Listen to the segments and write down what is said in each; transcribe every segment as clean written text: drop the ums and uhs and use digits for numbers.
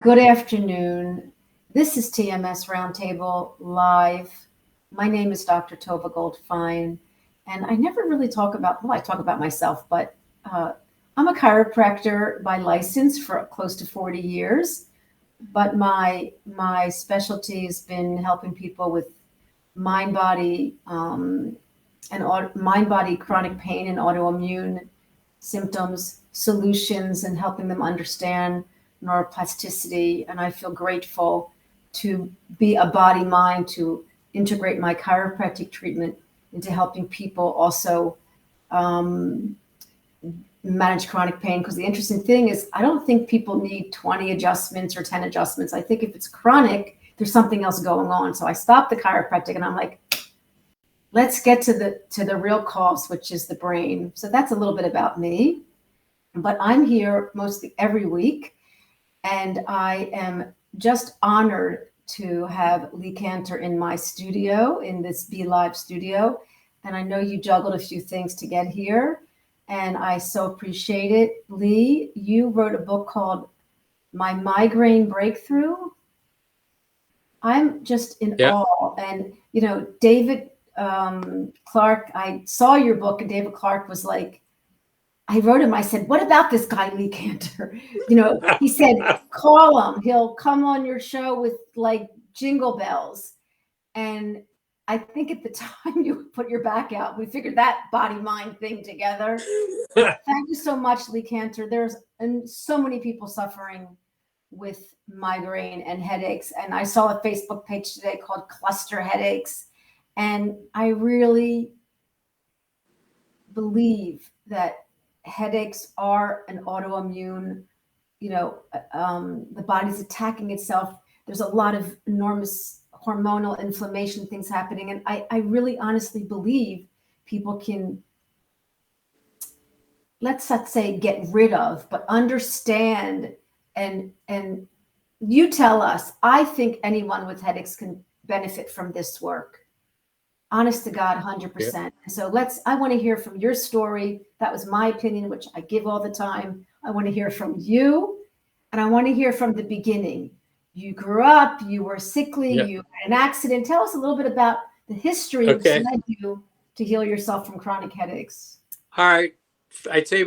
Good afternoon. This is TMS Roundtable Live. My name is Dr. Tova Goldfein, and I never really talk about, well, I talk about myself, but I'm a chiropractor by license for close to 40 years, but my specialty has been helping people with mind-body mind-body chronic pain and autoimmune symptoms, solutions, and helping them understand neuroplasticity. And I feel grateful to be a body mind, to integrate my chiropractic treatment into helping people also manage chronic pain. Because the interesting thing is, I don't think people need 20 adjustments or 10 adjustments. I think if it's chronic, there's something else going on. So I stopped the chiropractic and I'm like, let's get to the real cause, which is the brain. So that's a little bit about me. But I'm here mostly every week, and I am just honored to have Lee Cantor in my studio, in this Be Live studio. And I know you juggled a few things to get here, and I so appreciate it. Lee, you wrote a book called My Migraine Breakthrough. I'm just in awe. And, you know, David Clark, I saw your book, and David Clark was like, I wrote him, I said, what about this guy, Lee Cantor? You know, he said, call him. He'll come on your show with like jingle bells. And I think at the time you put your back out, we figured that body-mind thing together. Thank you so much, Lee Cantor. There's so many people suffering with migraine and headaches. And I saw a Facebook page today called Cluster Headaches. And I really believe that headaches are an autoimmune, you know, the body's attacking itself. There's a lot of enormous hormonal inflammation things happening. And I really honestly believe people can, let's not say get rid of, but understand. And you tell us, I think anyone with headaches can benefit from this work. Honest to God, 100%. And so I want to hear from your story. That was my opinion, which I give all the time. I want to hear from you, and I want to hear from the beginning. You grew up, you were sickly, you had an accident. Tell us a little bit about the history that led you to heal yourself from chronic headaches. All right. I'd say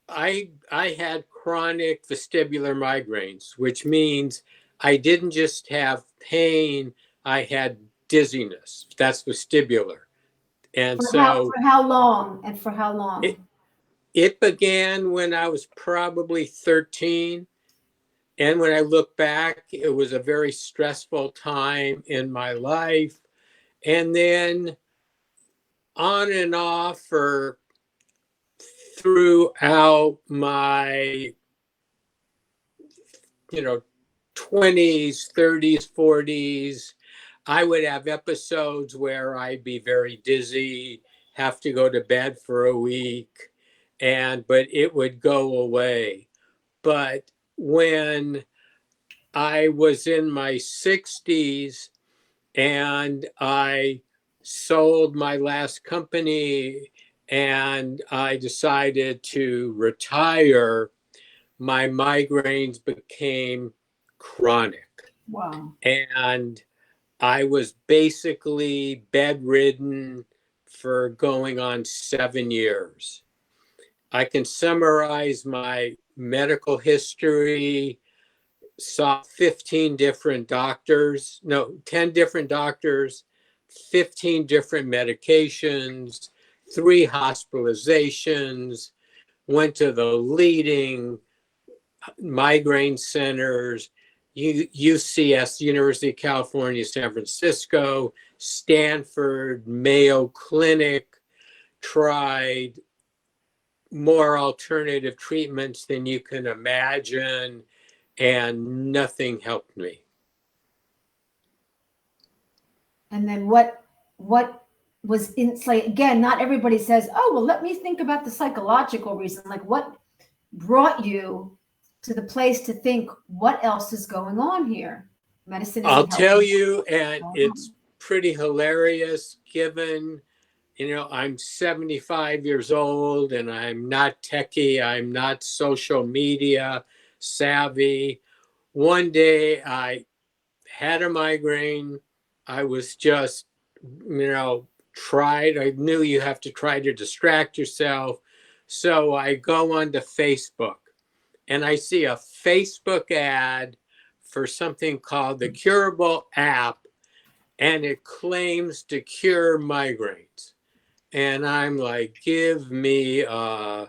I had chronic vestibular migraines, which means I didn't just have pain, I had dizziness. That's vestibular. And for how long? And for how long? It began when I was probably 13. And when I look back, it was a very stressful time in my life. And then on and off for throughout my 20s, 30s, 40s, I would have episodes where I'd be very dizzy, have to go to bed for a week, but it would go away. But when I was in my 60s and I sold my last company and I decided to retire, my migraines became chronic. Wow. And I was basically bedridden for going on 7 years. I can summarize my medical history. Saw 10 different doctors, 15 different medications, 3 hospitalizations, went to the leading migraine centers, UCS, University of California, San Francisco, Stanford, Mayo Clinic, tried more alternative treatments than you can imagine, and nothing helped me. And then what was like, again, not everybody says, oh, well, let me think about the psychological reason. Like, what brought you to the place to think, what else is going on here? Medicine isn't I'll tell helping. you, and it's pretty hilarious given, I'm 75 years old and I'm not techie, I'm not social media, savvy. One day I had a migraine. I was just, I knew you have to try to distract yourself. So I go onto Facebook and I see a Facebook ad for something called the Curable app, and it claims to cure migraines. And I'm like, give me a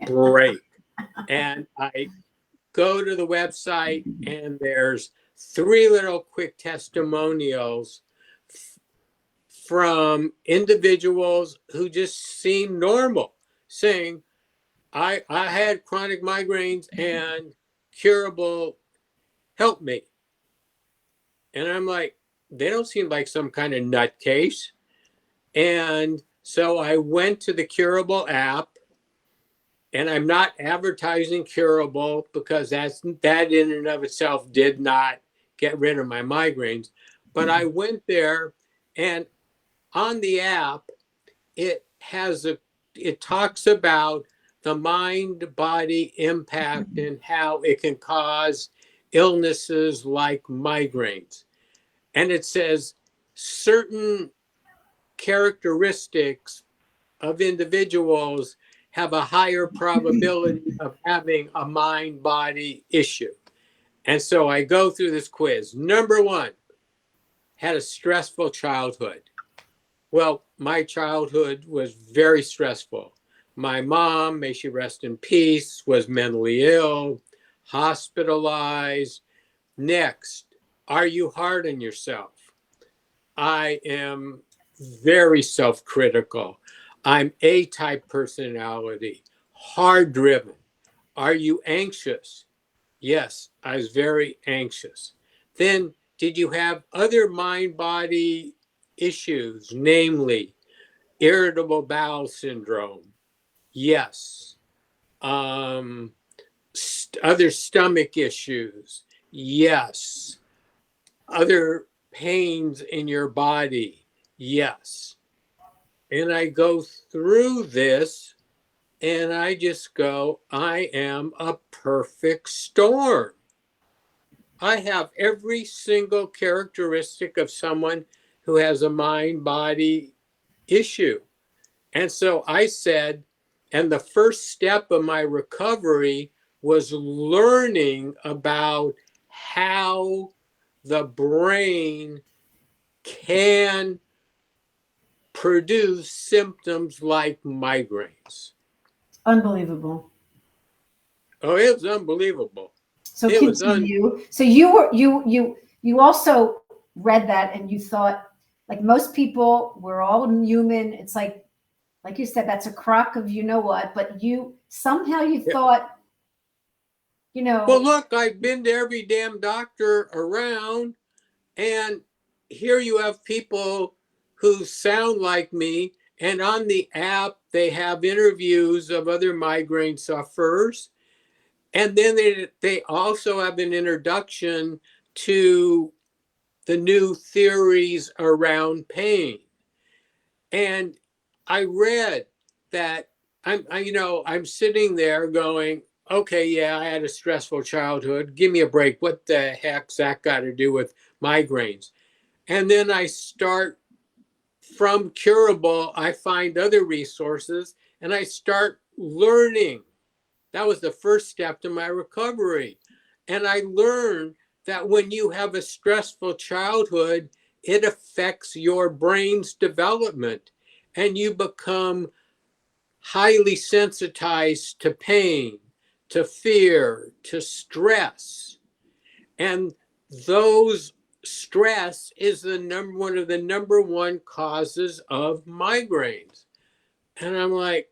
break. And I go to the website, and there's 3 little quick testimonials from individuals who just seem normal, saying, I had chronic migraines and Curable helped me. And I'm like, they don't seem like some kind of nutcase. And so I went to the Curable app, and I'm not advertising Curable because that in and of itself did not get rid of my migraines. But I went there, and on the app, it talks about the mind-body impact and how it can cause illnesses like migraines. And it says certain characteristics of individuals have a higher probability of having a mind-body issue. And so I go through this quiz. Number 1, had a stressful childhood. Well, my childhood was very stressful. My mom, may she rest in peace, was mentally ill, hospitalized. Next, are you hard on yourself? I am very self-critical. I'm A-type personality, hard driven. Are you anxious? Yes, I was very anxious. Then, did you have other mind-body issues, namely irritable bowel syndrome? Yes. Other stomach issues? Yes. Other pains in your body? Yes. And I go through this, and I just go, I am a perfect storm. I have every single characteristic of someone who has a mind-body issue. And so I said, and the first step of my recovery was learning about how the brain can produce symptoms like migraines. Unbelievable. Oh, it was unbelievable. So continue. So you also read that and you thought, like most people, we're all human. It's like you said, that's a crock of you know what, but you somehow you thought, Well, look, I've been to every damn doctor around, and here you have people who sound like me, and on the app, they have interviews of other migraine sufferers. And then they also have an introduction to the new theories around pain. And I read that I'm sitting there going, okay, yeah, I had a stressful childhood. Give me a break. What the heck's that got to do with migraines? And then I start from Curable, I find other resources, and I start learning. That was the first step to my recovery. And I learned that when you have a stressful childhood, it affects your brain's development, and you become highly sensitized to pain, to fear, to stress. And those stress is one of the number 1 causes of migraines. And I'm like,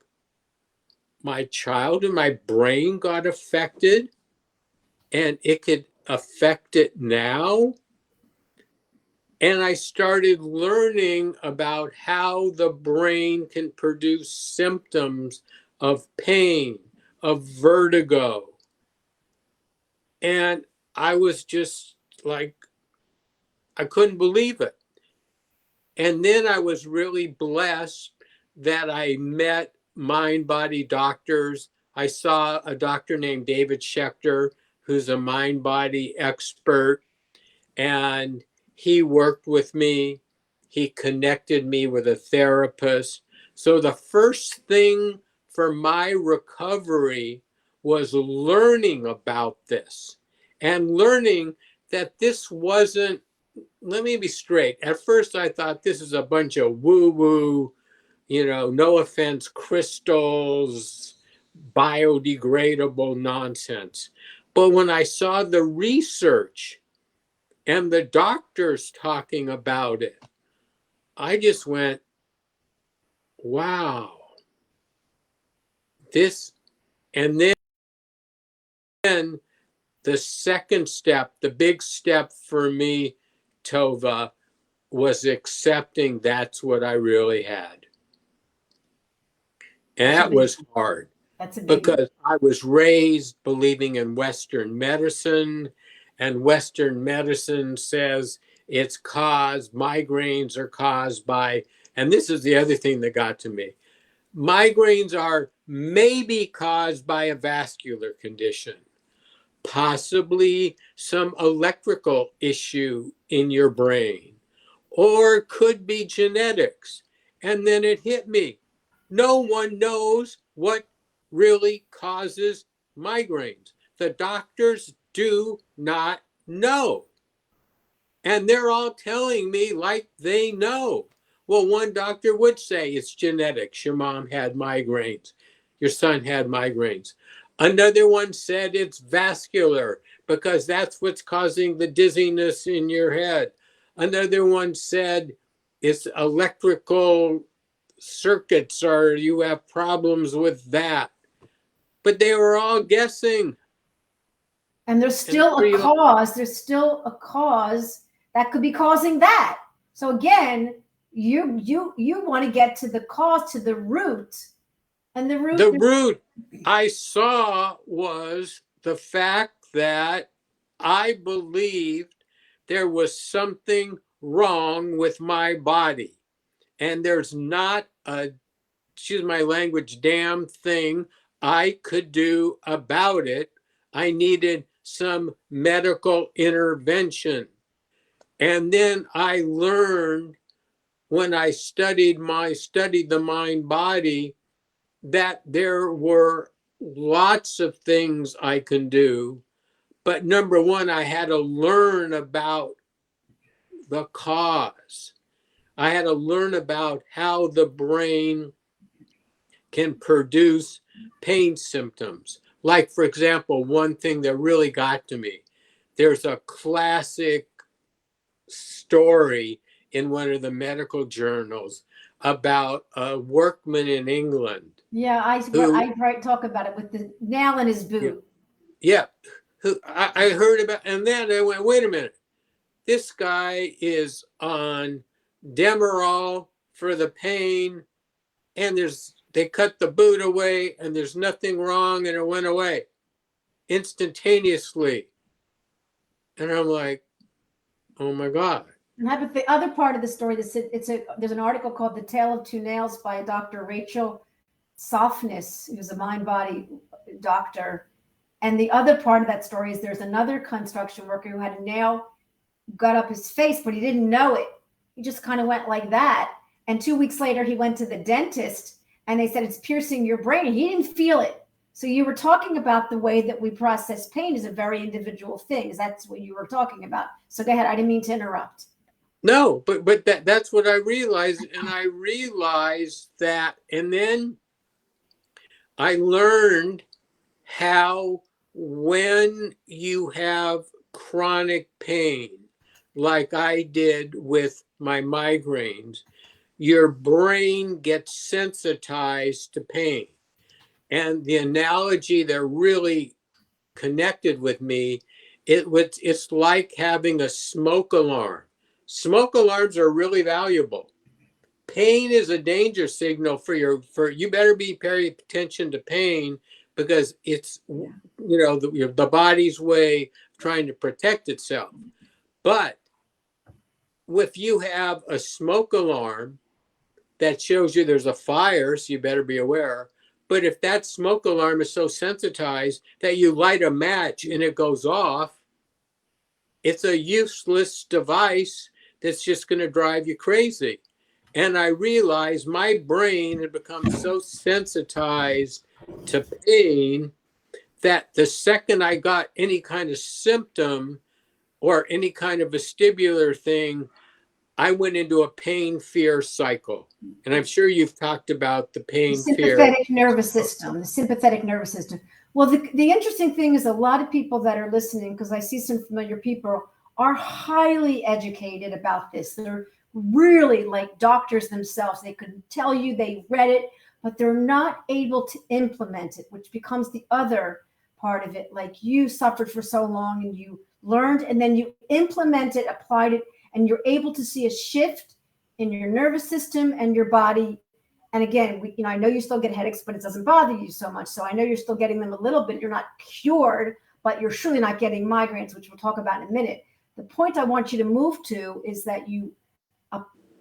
my child and my brain got affected, and it could affect it now. And I started learning about how the brain can produce symptoms of pain, of vertigo. And I was just like, I couldn't believe it. And then I was really blessed that I met mind-body doctors. I saw a doctor named David Schechter, who's a mind-body expert, and he worked with me. He connected me with a therapist. So the first thing for my recovery was learning about this and learning that this wasn't, let me be straight. At first, I thought this is a bunch of woo-woo, no offense, crystals, biodegradable nonsense. But when I saw the research and the doctors talking about it, I just went, wow, this. And then the second step, the big step for me, Tova, was accepting that's what I really had. And that was hard. That's a big because I was raised believing in Western medicine, and Western medicine says migraines are caused by, and this is the other thing that got to me. Migraines are maybe caused by a vascular condition, possibly some electrical issue in your brain, or could be genetics. And then it hit me. No one knows what really causes migraines. The doctors do not know. And they're all telling me like they know. Well, one doctor would say it's genetics. Your mom had migraines. Your son had migraines. Another one said it's vascular because that's what's causing the dizziness in your head. Another one said it's electrical circuits or you have problems with that. But they were all guessing. And there's still a cause. There's still a cause that could be causing that. So again, you want to get to the cause, to the root. And the root I saw was the fact that I believed there was something wrong with my body. And there's not a, excuse my language, damn thing I could do about it. I needed some medical intervention. And then I learned when I studied the mind body that there were lots of things I can do. But number one, I had to learn about the cause. I had to learn about how the brain can produce pain symptoms. Like, for example, one thing that really got to me, there's a classic story in one of the medical journals about a workman in England. Yeah, I talk about it with the nail in his boot. Yeah. I heard about, and then I went, wait a minute. This guy is on Demerol for the pain, and they cut the boot away, and there's nothing wrong, and it went away instantaneously. And I'm like, oh my God. And the other part of the story, there's an article called "The Tale of Two Nails" by Dr. Rachel Softness, who's a mind-body doctor. And the other part of that story is there's another construction worker who had a nail got up his face, but he didn't know it. He just kind of went like that. And 2 weeks later, he went to the dentist and they said, it's piercing your brain. And he didn't feel it. So you were talking about the way that we process pain is a very individual thing. That's what you were talking about. So go ahead. I didn't mean to interrupt. No, but that's what I realized. And I realized that, and then I learned how when you have chronic pain, like I did with my migraines, your brain gets sensitized to pain. And the analogy that really connected with me, it's like having a smoke alarm. Smoke alarms are really valuable. Pain is a danger signal for you better be paying attention to pain because it's, the body's way of trying to protect itself. But if you have a smoke alarm that shows you there's a fire, so you better be aware, But if that smoke alarm is so sensitized that you light a match and it goes off, it's a useless device that's just going to drive you crazy. And I realized my brain had become so sensitized to pain that the second I got any kind of symptom or any kind of vestibular thing, I went into a pain fear cycle. And I'm sure you've talked about the pain fear. The sympathetic nervous system. Well, the interesting thing is a lot of people that are listening, because I see some familiar people, are highly educated about this. They're really like doctors themselves. They could tell you they read it, but they're not able to implement it, which becomes the other part of it. Like you suffered for so long and you learned, and then you implemented, applied it, and you're able to see a shift in your nervous system and your body. And again, I know you still get headaches, but it doesn't bother you so much. So I know you're still getting them a little bit. You're not cured, but you're surely not getting migraines, which we'll talk about in a minute. The point I want you to move to is that you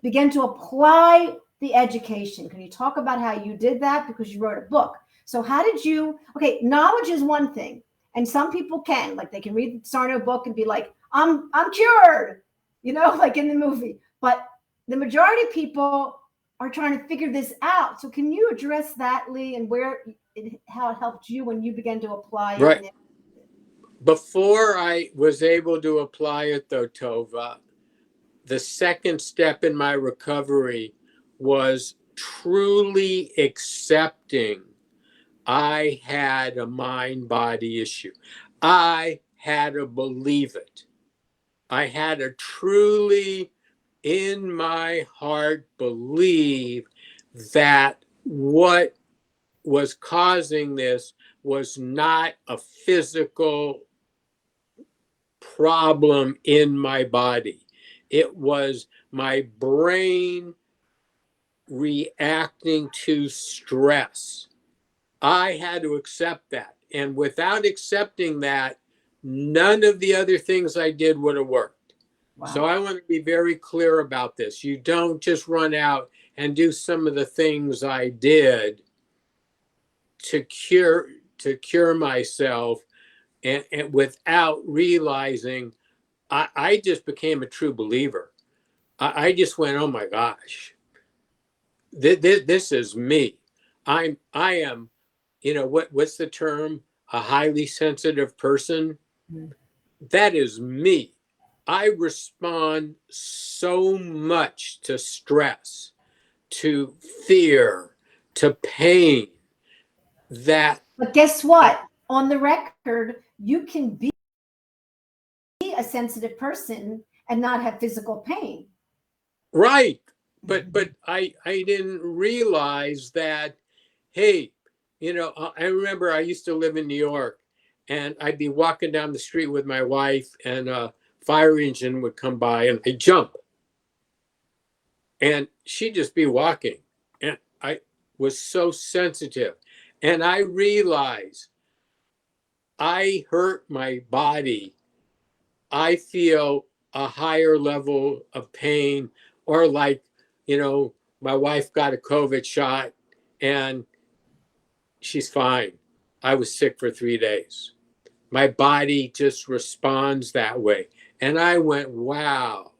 begin to apply the education. Can you talk about how you did that? Because you wrote a book. So how did you, okay, knowledge is one thing. And some people can, like they can read the Sarno book and be like, I'm cured, like in the movie. But the majority of people are trying to figure this out. So can you address that, Lee, and how it helped you when you began to apply it? Right. Before I was able to apply it, though, Tova, the second step in my recovery was truly accepting I had a mind-body issue. I had to believe it. I had to truly, in my heart, believe that what was causing this was not a physical problem in my body. It was my brain reacting to stress. I had to accept that. And without accepting that, none of the other things I did would have worked. Wow. So I want to be very clear about this. You don't just run out and do some of the things I did to cure myself and without realizing I just became a true believer. I just went, oh my gosh, this is me. I am, what's the term? A highly sensitive person. Mm-hmm. That is me. I respond so much to stress, to fear, to pain that. But guess what? On the record, you can be a sensitive person and not have physical pain. Right. But I didn't realize that, hey, I remember I used to live in New York and I'd be walking down the street with my wife and a fire engine would come by and I'd jump. And she'd just be walking. And I was so sensitive. And I realized I hurt my body. I feel a higher level of pain, or like, my wife got a COVID shot and she's fine. I was sick for 3 days. My body just responds that way. And I went, wow,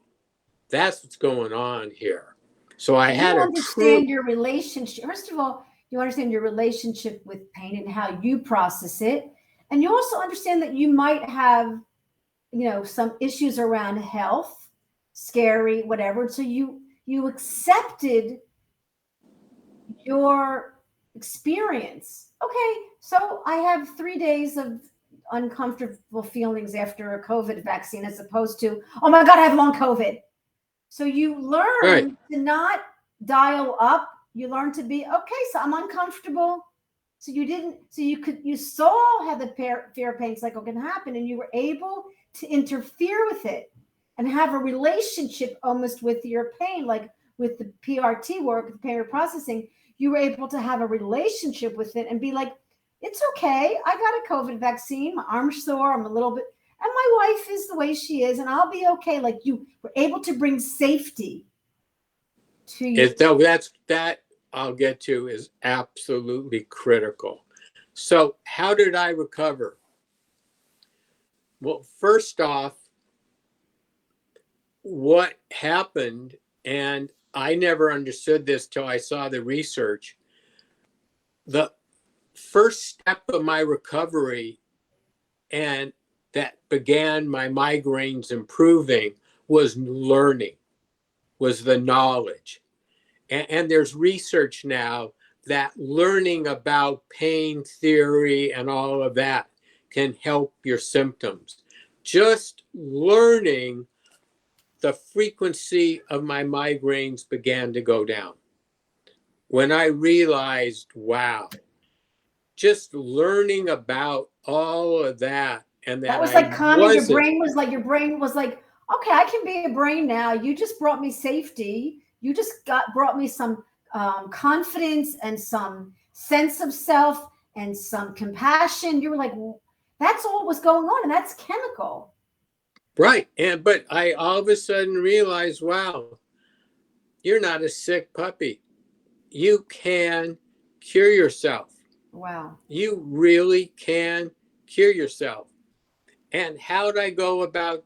that's what's going on here. So I had to understand your relationship. First of all, you understand your relationship with pain and how you process it. And you also understand that you might have, some issues around health, scary, whatever. So you accepted your experience. Okay, so I have 3 days of uncomfortable feelings after a COVID vaccine, as opposed to, oh my God, I have long COVID. So you learn to not dial up. You learn to be, okay, so I'm uncomfortable. So you saw how the fear pain cycle can happen, and you were able to interfere with it and have a relationship almost with your pain, like with the PRT work, the pain processing. You were able to have a relationship with it and be like, it's okay. I got a COVID vaccine. My arm's sore. I'm a little bit, and my wife is the way she is, and I'll be okay. Like you were able to bring safety to you. That I'll get to is absolutely critical. So, how did I recover? Well, first off, what happened, and I never understood this till I saw the research. The first step of my recovery, and that began my migraines improving, was learning, was the knowledge. And there's research now that learning about pain theory and all of that can help your symptoms. Just learning, the frequency of my migraines began to go down. When I realized, wow, just learning about all of that, and That that was I like calming. wasn't. Your brain was like, okay, I can be a brain now. You just brought me safety. You just brought me some confidence and some sense of self and some compassion. You were like, that's all was going on, and that's chemical. Right. But I all of a sudden realized, wow, you're not a sick puppy. You can cure yourself. Wow. You really can cure yourself. And how did I go about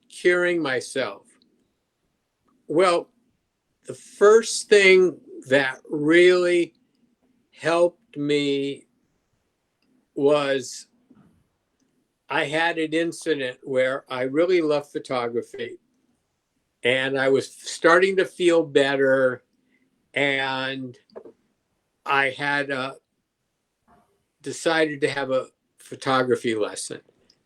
curing myself? Well, the first thing that really helped me was I had an incident where I really love photography and I was starting to feel better, and I had decided to have a photography lesson,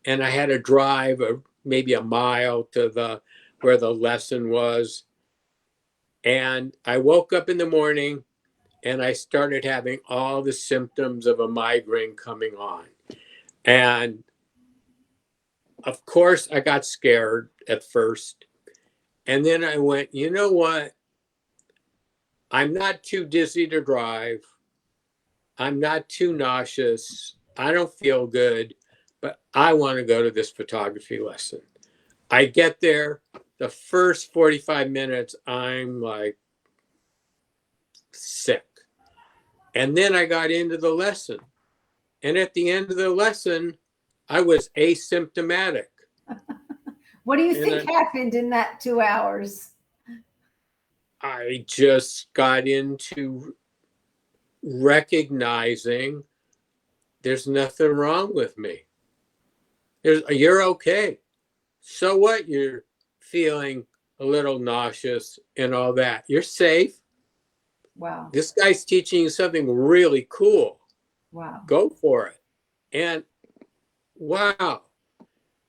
and I had to drive maybe a mile to where the lesson was. And I woke up in the morning and I started having all the symptoms of a migraine coming on. And of course, I got scared at first. And then I went, you know what? I'm not too dizzy to drive. I'm not too nauseous. I don't feel good, but I want to go to this photography lesson. I get there, the first 45 minutes, I'm like sick. And then I got into the lesson. And at the end of the lesson, I was asymptomatic. What do you And think happened in that 2 hours? I just got into recognizing there's nothing wrong with me. You're okay. So what? You're feeling a little nauseous and all that. You're safe. Wow. This guy's teaching you something really cool. Wow. Go for it. And wow.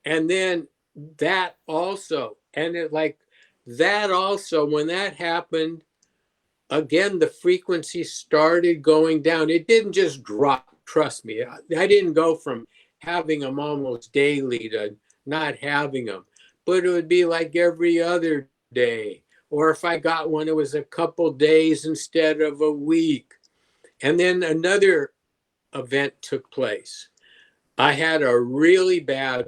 And then that also, and it like that also, when that happened, again, the frequency started going down. It didn't just drop. Trust me. I didn't go from having them almost daily to not having them, but it would be like every other day. Or if I got one, it was a couple days instead of a week. And then another event took place. I had a really bad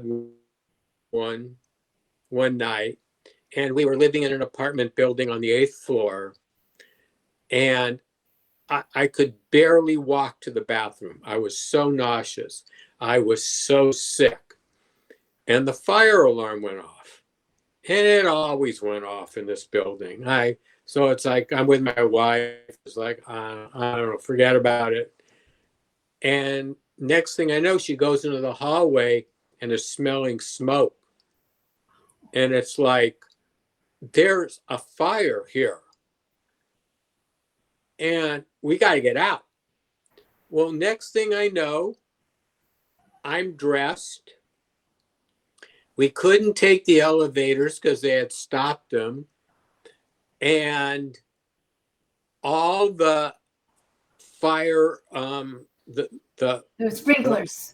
one night, and we were living in an apartment building on the 8th floor, and I could barely walk to the bathroom. I was so nauseous. I was so sick. And the fire alarm went off. And it always went off in this building. So it's like I'm with my wife. It's like, I don't know, forget about it. And next thing I know, she goes into the hallway and is smelling smoke. And it's like, there's a fire here. And we got to get out. Well, next thing I know, I'm dressed. We couldn't take the elevators because they had stopped them. And all the fire, the sprinklers.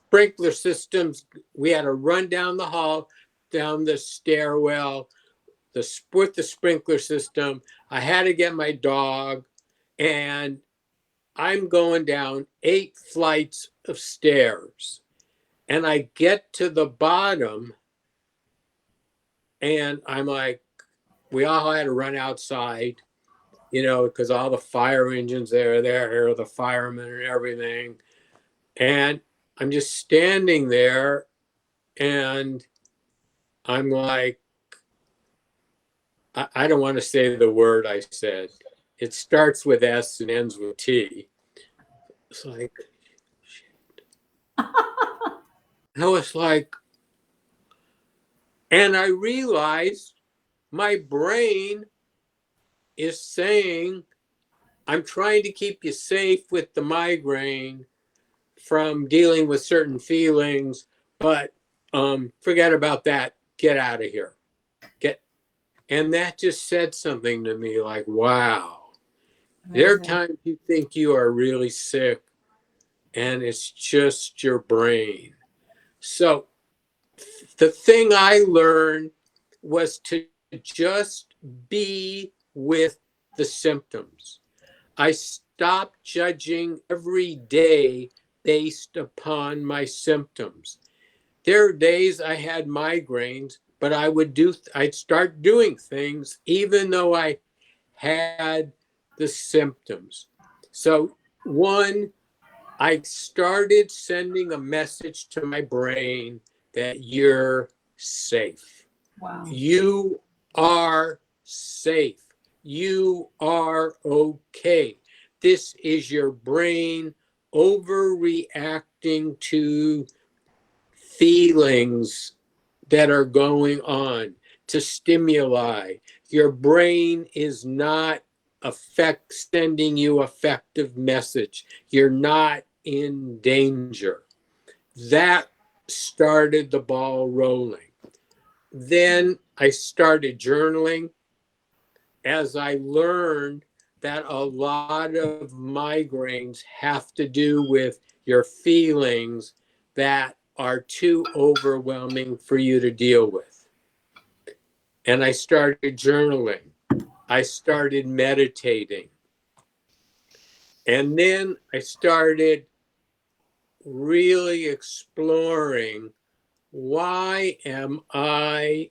Sprinkler systems, we had to run down the hall, down the stairwell, with the sprinkler system. I had to get my dog, and I'm going down 8 flights of stairs. And I get to the bottom, and I'm like, we all had to run outside. because all the fire engines there, the firemen and everything. And I'm just standing there and I'm like, I don't want to say the word I said. It starts with S and ends with T. It's like, I was like, and I realized my brain is saying, I'm trying to keep you safe with the migraine from dealing with certain feelings, but forget about that. Get out of here. And that just said something to me like, wow, there are Amazing. times you think you are really sick and it's just your brain. So the thing I learned was to just be with the symptoms. I stopped judging every day based upon my symptoms. There are days I had migraines, but I'd start doing things even though I had the symptoms. So one, I started sending a message to my brain that you're safe. Wow. You are safe. You are okay. This is your brain overreacting to feelings that are going on, to stimuli. Your brain is not sending you effective message. You're not in danger. That started the ball rolling. Then I started journaling as I learned that a lot of migraines have to do with your feelings that are too overwhelming for you to deal with. And I started journaling. I started meditating. And then I started really exploring, why am I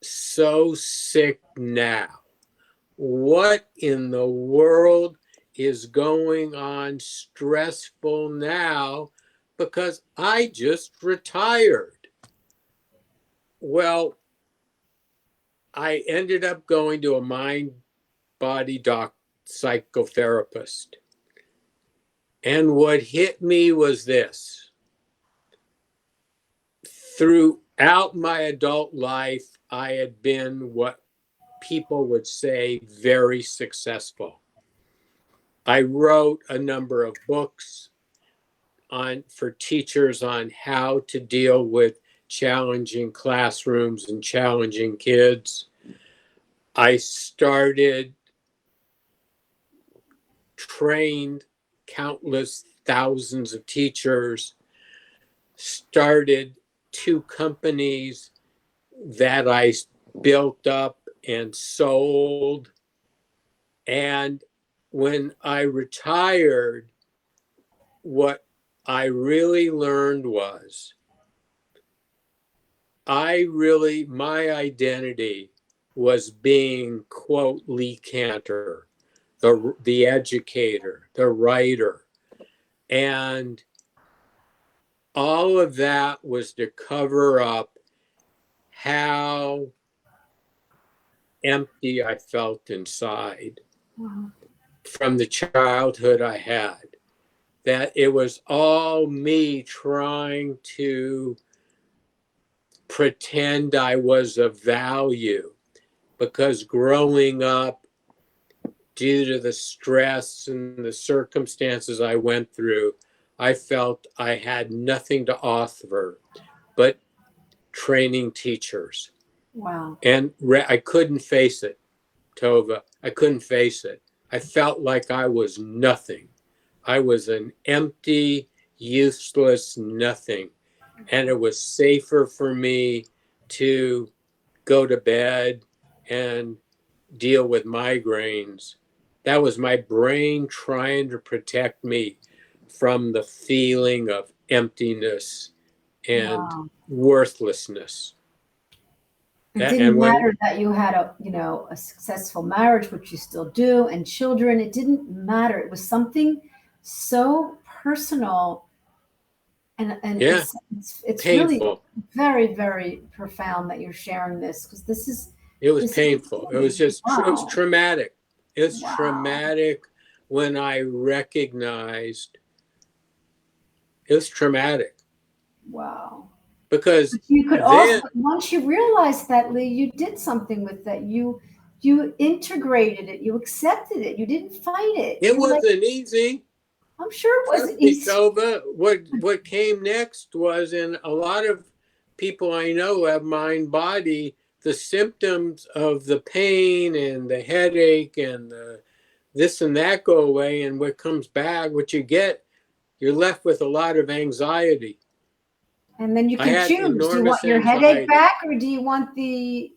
so sick now? What in the world is going on stressful now? Because I just retired. Well, I ended up going to a mind body doc psychotherapist. And what hit me was this: throughout my adult life, I had been what people would say very successful. I wrote a number of books for teachers on how to deal with challenging classrooms and challenging kids. I trained countless thousands of teachers, started 2 companies that I built up and sold. And when I retired, what I really learned was my identity was being, quote, Lee Cantor, the educator, the writer. And all of that was to cover up how empty I felt inside from the childhood I had. That it was all me trying to pretend I was of value, because growing up, due to the stress and the circumstances I went through, I felt I had nothing to offer but training teachers. Wow. And I couldn't face it, Tova. I couldn't face it. I felt like I was nothing. I was an empty, useless nothing. And it was safer for me to go to bed and deal with migraines. That was my brain trying to protect me from the feeling of emptiness and Wow. worthlessness. It And didn't when, matter that you had a successful marriage, which you still do, and children. It didn't matter. It was something so personal, and yeah, it's really painful. very, very profound that you're sharing this, because It was this is painful. It was huge. just, it was Wow. traumatic. It was Wow. traumatic when I recognized it was traumatic Wow. because But you could also, then once you realized that, Lee, you did something with that. You integrated it. You accepted it. You didn't fight it. it You were like, wasn't easy. I'm sure it Trust wasn't me, easy. Tova. What came next was, in a lot of people I know have mind body, the symptoms of the pain and the headache and the this and that go away, and what comes back, what you get, you're left with a lot of anxiety. And then you I can had choose. Do you want enormous your headache anxiety. back, or do you want the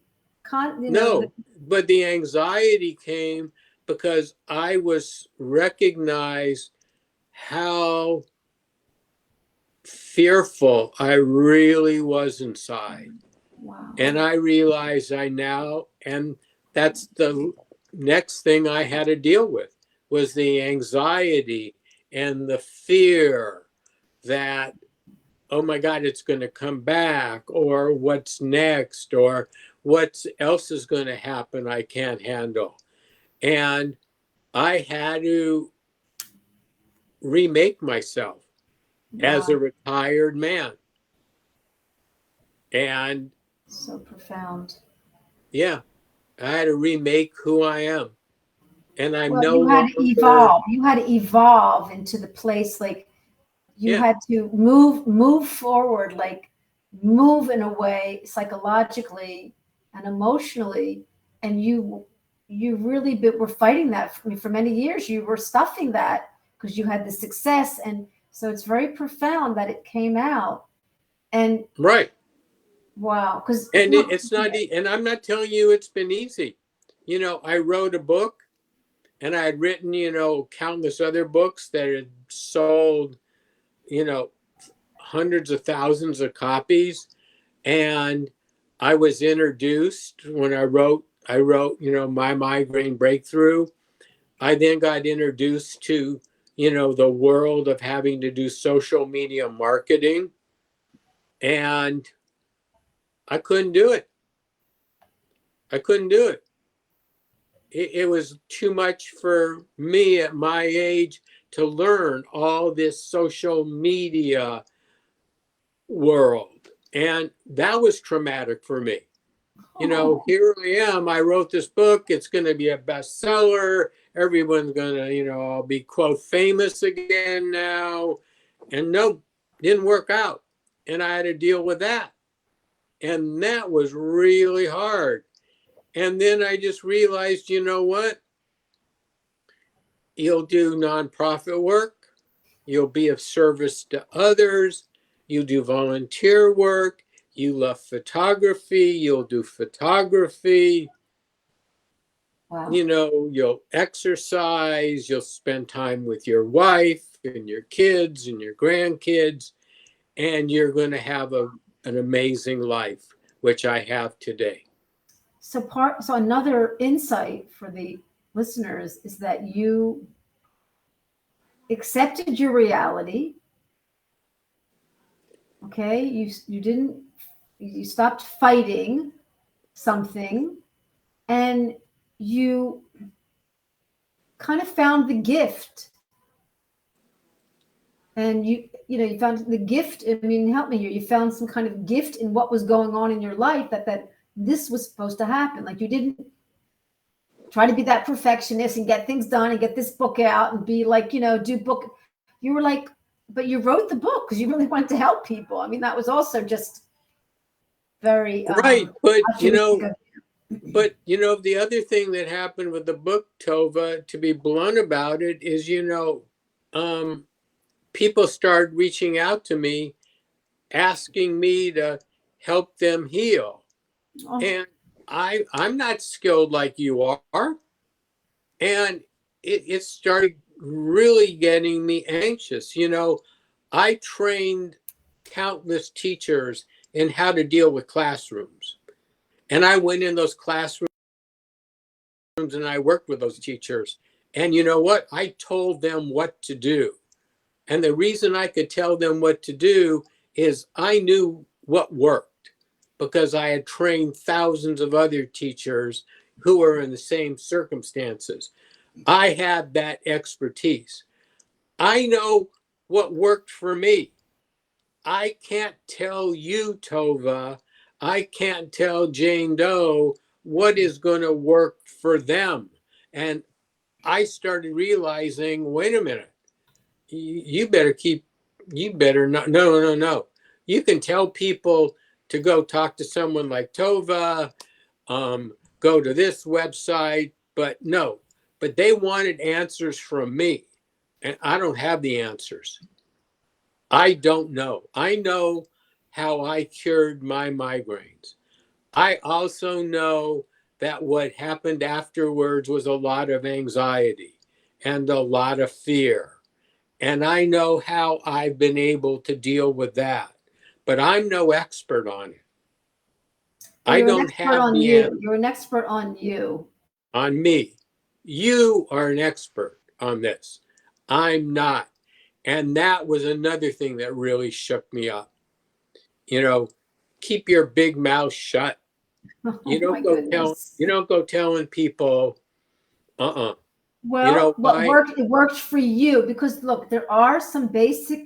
No, but the anxiety came because I was recognized how fearful I really was inside. wow. And I realized I now, and that's the next thing I had to deal with, was the anxiety and the fear that, oh my God, it's going to come back, or what's next, or what else is going to happen I can't handle. And I had to remake myself as a Wow. retired man. And So profound. yeah, I had to remake who I am. And I'm Well, no you had to longer, evolve. You had to evolve into the place, like you yeah, had to move forward, like move in a way psychologically and emotionally, and you really were fighting that. I mean, for many years you were stuffing that because you had the success, and so it's very profound that it came out. And right. wow, because And look, it's not, and I'm not telling you it's been easy. I wrote a book, and I had written, countless other books that had sold, you know, hundreds of thousands of copies. And I was introduced when I wrote, my Migraine Breakthrough. I then got introduced to, the world of having to do social media marketing, and I couldn't do it. I couldn't do it. It was too much for me at my age to learn all this social media world. And that was traumatic for me. oh, Here I am. I wrote this book. It's going to be a bestseller. Everyone's going to, I'll be, quote, famous again now. And no, didn't work out. And I had to deal with that. And that was really hard. And then I just realized, you know what? You'll do nonprofit work. You'll be of service to others. You do volunteer work. You love photography. You'll do photography. wow. You'll exercise. You'll spend time with your wife and your kids and your grandkids. And you're going to have an amazing life, which I have today. So another insight for the listeners is that you accepted your reality. Okay, you stopped fighting something, and you kind of found the gift, and you found the gift. I mean, help me here. You found some kind of gift in what was going on in your life, that this was supposed to happen. Like, you didn't try to be that perfectionist and get things done and get this book out and be like, do book. You were like, but you wrote the book because you really wanted to help people. I mean, that was also just very Right. But, altruistic of the other thing that happened with the book, Tova, to be blunt about it, is, um, people started reaching out to me, asking me to help them heal. you. Oh, And I'm not skilled like you are. And it started really getting me anxious. I trained countless teachers in how to deal with classrooms. And I went in those classrooms and I worked with those teachers. And you know what? I told them what to do. And the reason I could tell them what to do is I knew what worked because I had trained thousands of other teachers who were in the same circumstances. I had that expertise. I know what worked for me. I can't tell you, Tova, I can't tell Jane Doe what is going to work for them. And I started realizing, wait a minute, you better not, no. You can tell people to go talk to someone like Tova, go to this website, but no, but they wanted answers from me. And I don't have the answers. I don't know. I know how I cured my migraines. I also know that what happened afterwards was a lot of anxiety and a lot of fear. And I know how I've been able to deal with that. But I'm no expert on it. Well, I you're an don't expert have on the answer you. You're an expert on you. on me. You are an expert on this. I'm not. And that was another thing that really shook me up. You know, keep your big mouth shut. Oh my goodness. You don't go telling people, uh-uh. You Well, know what why? worked, it worked for you because look, there are some basic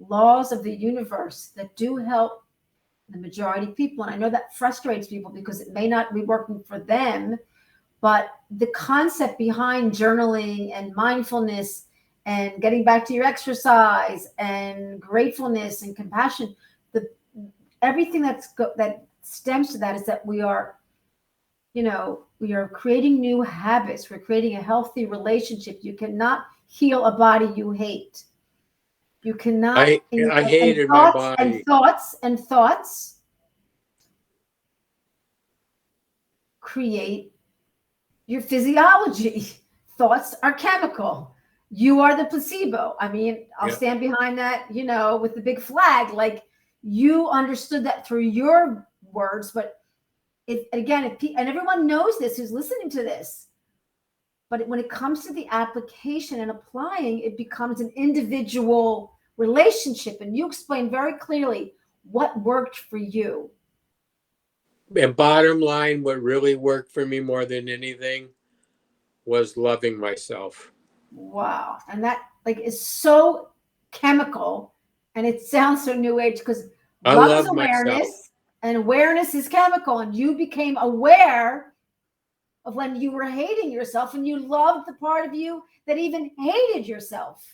laws of the universe that do help the majority of people. And I know that frustrates people because it may not be working for them, but the concept behind journaling and mindfulness and getting back to your exercise and gratefulness and compassion, the everything that stems to that is that we are, we are creating new habits. We're creating a healthy relationship. You cannot heal a body you hate. You cannot, I and hated my thoughts and body. thoughts and thoughts create your physiology. Thoughts are chemical. You are the placebo. I mean, I'll Yeah. stand behind that, with the big flag. Like you understood that through your words, but and everyone knows this who's listening to this. But when it comes to the application and applying, it becomes an individual relationship. And you explain very clearly what worked for you. And bottom line, what really worked for me more than anything was loving myself. Wow. And that is so chemical and it sounds so new age because I love is love myself. awareness and awareness is chemical. And you became aware of when you were hating yourself and you loved the part of you that even hated yourself.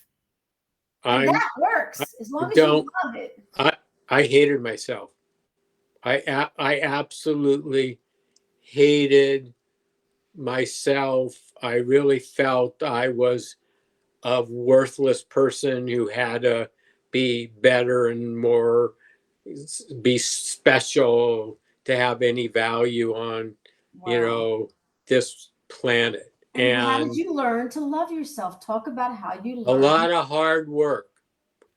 And I that works as long as you don't. love it. I hated myself. I absolutely hated myself. I really felt I was a worthless person who had to be better and more, be special to have any value on, Wow. this planet. And how did And you learn to love yourself? Talk about how you a learned. lot of hard work,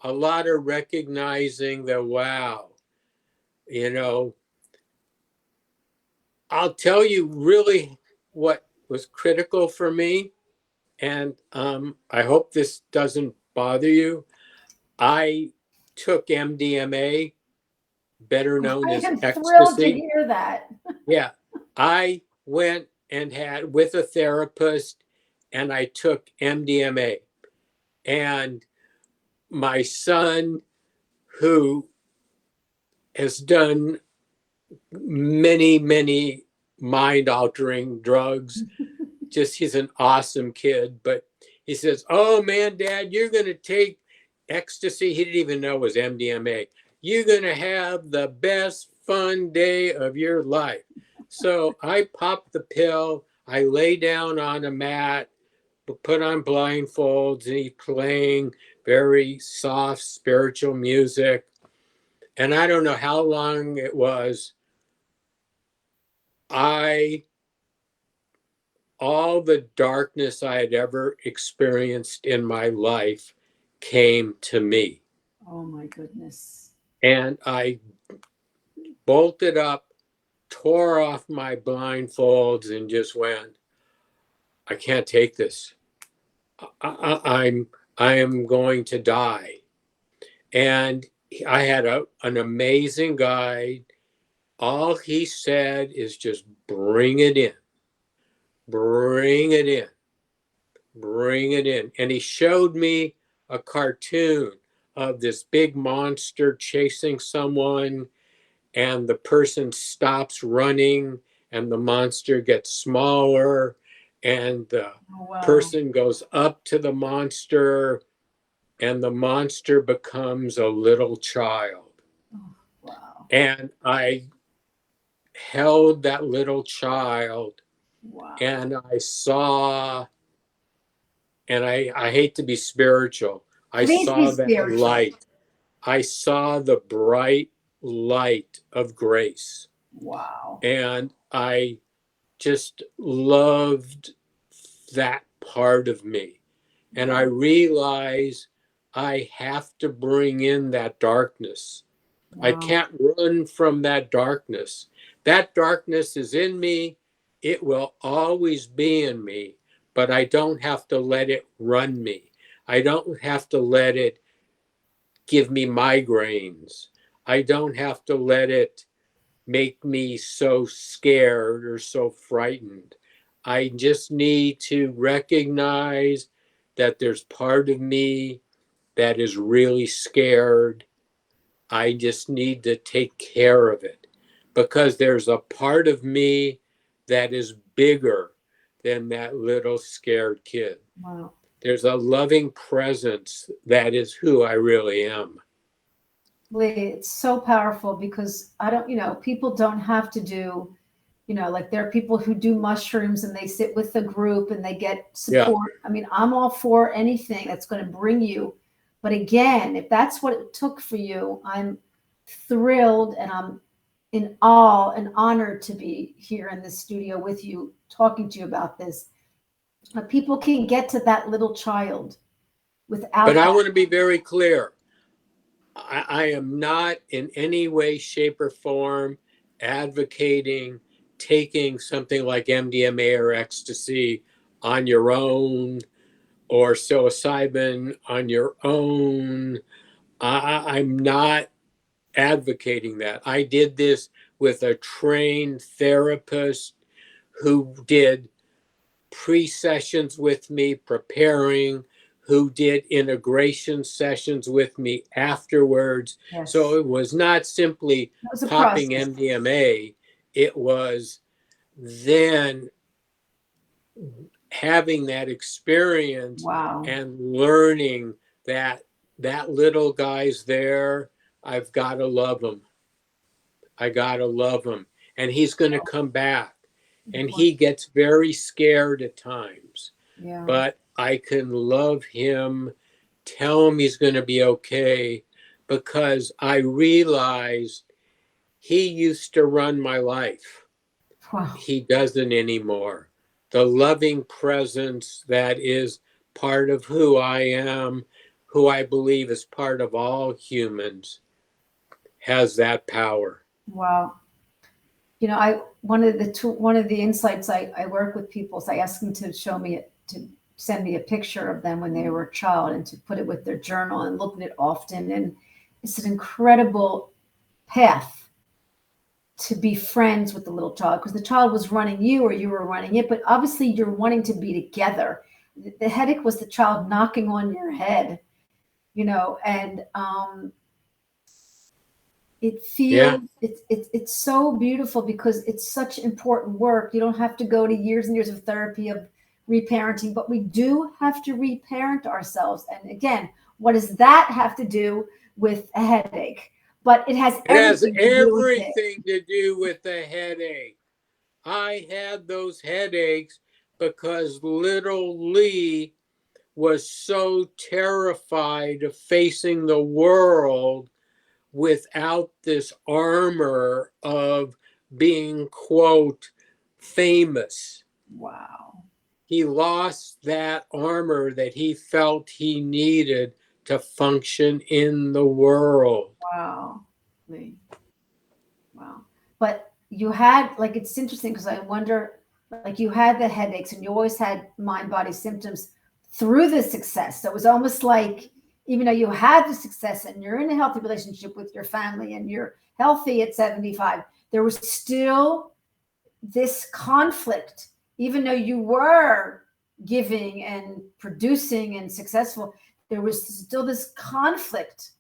a lot of recognizing that, wow, you know, I'll tell you really what was critical for me. And I hope this doesn't bother you. I took MDMA, better known I as am thrilled to ecstasy. hear that. Yeah, I went and had with a therapist and I took MDMA. And my son, who has done many mind altering drugs, he's an awesome kid, but he says, "Oh man, Dad, you're going to take ecstasy." He didn't even know it was MDMA. "You're going to have the best fun day of your life." So I popped the pill. I lay down on a mat, put on blindfolds, and he's playing very soft spiritual music. And I don't know how long it was. I all the darkness I had ever experienced in my life came to me. Oh my goodness. And I bolted up, tore off my blindfolds and just went, I can't take this. I am going to die. And I had an amazing guide. All he said is just bring it in, bring it in, bring it in. And he showed me a cartoon of this big monster chasing someone, and the person stops running, and the monster gets smaller, and the person goes up to the monster, and the monster becomes a little child. Wow. And I held that little child, and I saw, and I hate to be spiritual, I Please be saw that spiritual. light. I saw the bright light of grace. Wow. And I just loved that part of me. And I realized I have to bring in that darkness. Wow. I can't run from that darkness. That darkness is in me. It will always be in me, but I don't have to let it run me. I don't have to let it give me migraines. I don't have to let it make me so scared or so frightened. I just need to recognize that there's part of me that is really scared. I just need to take care of it because there's a part of me that is bigger than that little scared kid. Wow. There's a loving presence that is who I really am. Lee, it's so powerful because people don't have to do, like there are people who do mushrooms and they sit with a group and they get support. Yeah. I mean, I'm all for anything that's going to bring you. But again, if that's what it took for you, I'm thrilled and I'm in awe and honored to be here in the studio with you, talking to you about this. But people can get to that little child without. But I want to be very clear. I am not in any way, shape, or form advocating taking something like MDMA or ecstasy on your own or psilocybin on your own. I'm not advocating that. I did this with a trained therapist who did pre-sessions with me preparing, who did integration sessions with me afterwards. Yes. So it was not simply popping MDMA, it was then having that experience. Wow. And learning that that little guy's there, I've got to love him. I got to love him. And he's going to come back. And he gets very scared at times. Yeah. But I can love him, tell him he's going to be okay, because I realized he used to run my life. Wow. He doesn't anymore. The loving presence that is part of who I am, who I believe is part of all humans, has that power. Wow. One of the insights I work with people is I ask them to send me a picture of them when they were a child and to put it with their journal and look at it often. And it's an incredible path to be friends with the little child, because the child was running you or you were running it, but obviously you're wanting to be together. The headache was the child knocking on your head, and it feels, yeah. It's so beautiful because it's such important work. You don't have to go to years and years of therapy of reparenting, but we do have to reparent ourselves. And again, what does that have to do with a headache? But it has everything to do with the headache. I had those headaches because little Lee was so terrified of facing the world without this armor of being, quote, famous. Wow. He lost that armor that he felt he needed to function in the world. Wow. Wow. But, you had, like, it's interesting because I wonder, like, you had the headaches and you always had mind body symptoms through the success. So it was almost like, even though you had the success and you're in a healthy relationship with your family and you're healthy at 75, there was still this conflict, even though you were giving and producing and successful, there was still this conflict.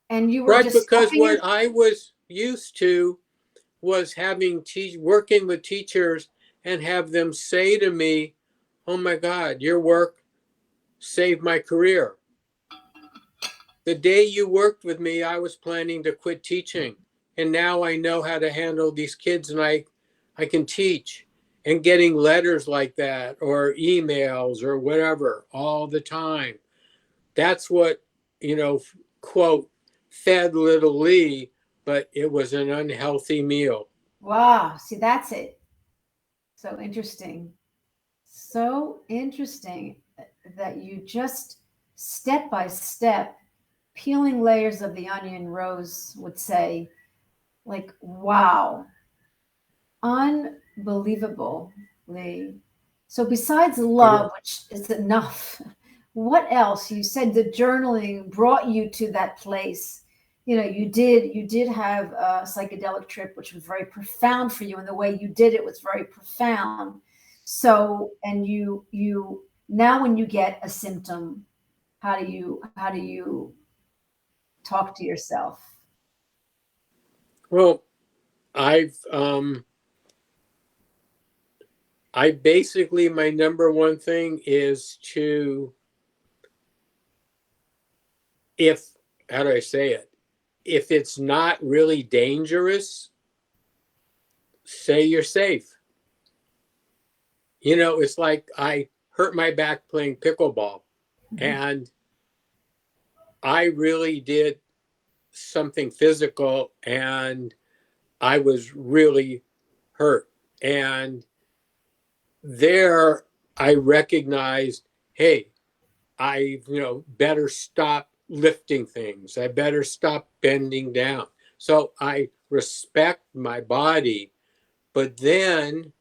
And you were Right, just because what I was used to was working with teachers and have them say to me, "Oh my God, your work saved my career. The day you worked with me, I was planning to quit teaching. And now I know how to handle these kids and I can teach." And getting letters like that or emails or whatever all the time. That's what, quote, fed little Lee, but it was an unhealthy meal. wow, see, that's it. So interesting. So interesting that you just step by step, peeling layers of the onion, Rose would say, like, wow, unbelievably. So besides love, which is enough, what else? You said the journaling brought you to that place. You did have a psychedelic trip, which was very profound for you, and the way you did it was very profound. So, and you now when you get a symptom, how do you talk to yourself? Well, I've I basically, my number one thing is to, if how do I say it? If it's not really dangerous, say you're safe. It's like I hurt my back playing pickleball, Mhm. and I really did something physical, and I was really hurt. And there I recognized, hey, I, better stop lifting things. I better stop bending down. So I respect my body. But then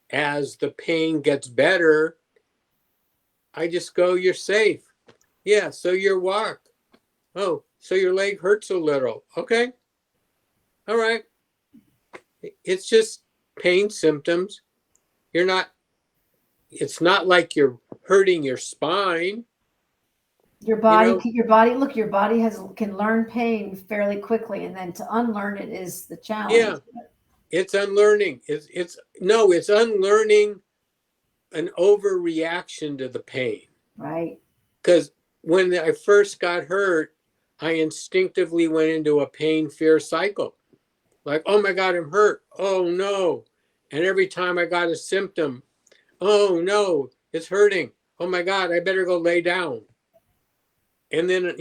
as the pain gets better, I just go, you're safe. Yeah. So your walk. Oh, so your leg hurts a little. Okay. All right. It's just pain symptoms. You're not, it's not like you're hurting your spine, Your you body, know? look, your body can learn pain fairly quickly, and then to unlearn it is the challenge. Yeah. It's unlearning. It's unlearning an overreaction to the pain. Right. Because when I first got hurt, I instinctively went into a pain fear cycle. Like, oh my God, I'm hurt. Oh no. And every time I got a symptom, oh no, it's hurting. Oh my God, I better go lay down. And then,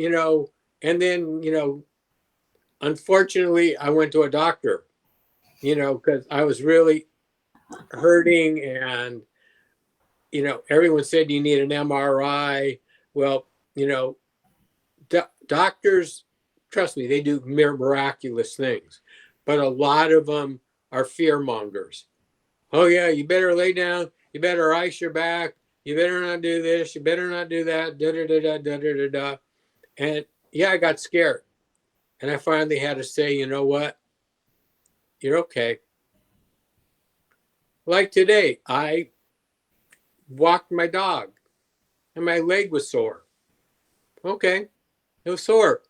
unfortunately, I went to a doctor, because I was really hurting, and everyone said you need an MRI. Well, doctors, trust me, they do miraculous things, but a lot of them are fear mongers. Oh yeah, you better lay down. You better ice your back. You better not do this. You better not do that. Da da da da da da da da. And yeah, I got scared, and I finally had to say, you know what? You're okay. Like today, I walked my dog, and my leg was sore. Okay, it was sore.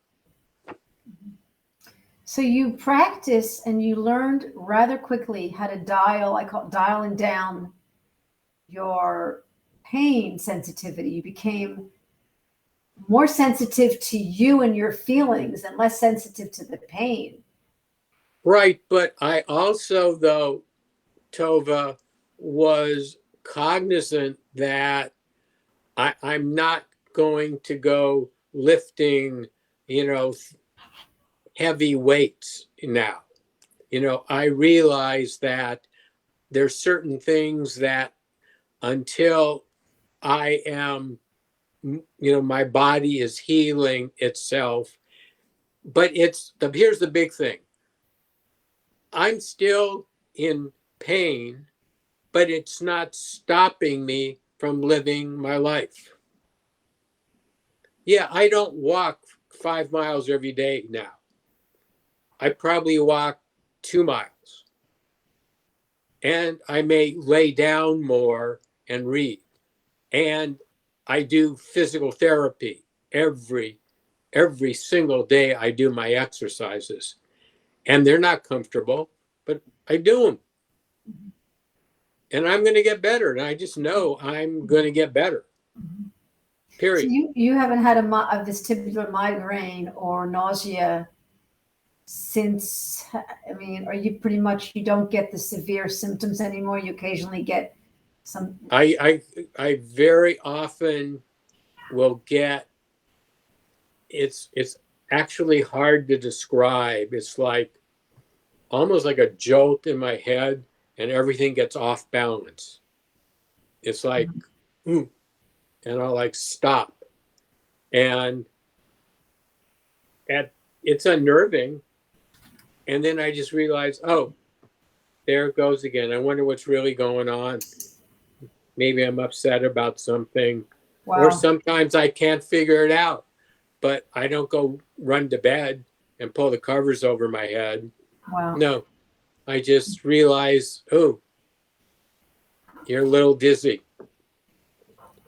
So you practice and you learned rather quickly how to I call it dialing down your pain sensitivity. You became more sensitive to you and your feelings and less sensitive to the pain. Right, but I also, though, Tova, was cognizant that I'm not going to go lifting, you know, heavy weights now. I realize that there's certain things that until I am, my body is healing itself. But here's the big thing. I'm still in pain, but it's not stopping me from living my life. Yeah, I don't walk 5 miles every day now. I probably walk 2 miles. And I may lay down more and read. And I do physical therapy every single day. I do my exercises, and they're not comfortable, but I do them. And I'm going to get better. And I just know I'm going to get better. Period. So you haven't had a vestibular migraine or nausea since, I mean, are you pretty much, you don't get the severe symptoms anymore? You occasionally get some. I very often will get, it's actually hard to describe. It's like almost like a jolt in my head and everything gets off balance. It's like, and I'll like stop. And it's unnerving. And then I just realize, oh, there it goes again. I wonder what's really going on. Maybe I'm upset about something. Wow. Or sometimes I can't figure it out, but I don't go run to bed and pull the covers over my head. Wow. No, I just realize, oh, you're a little dizzy.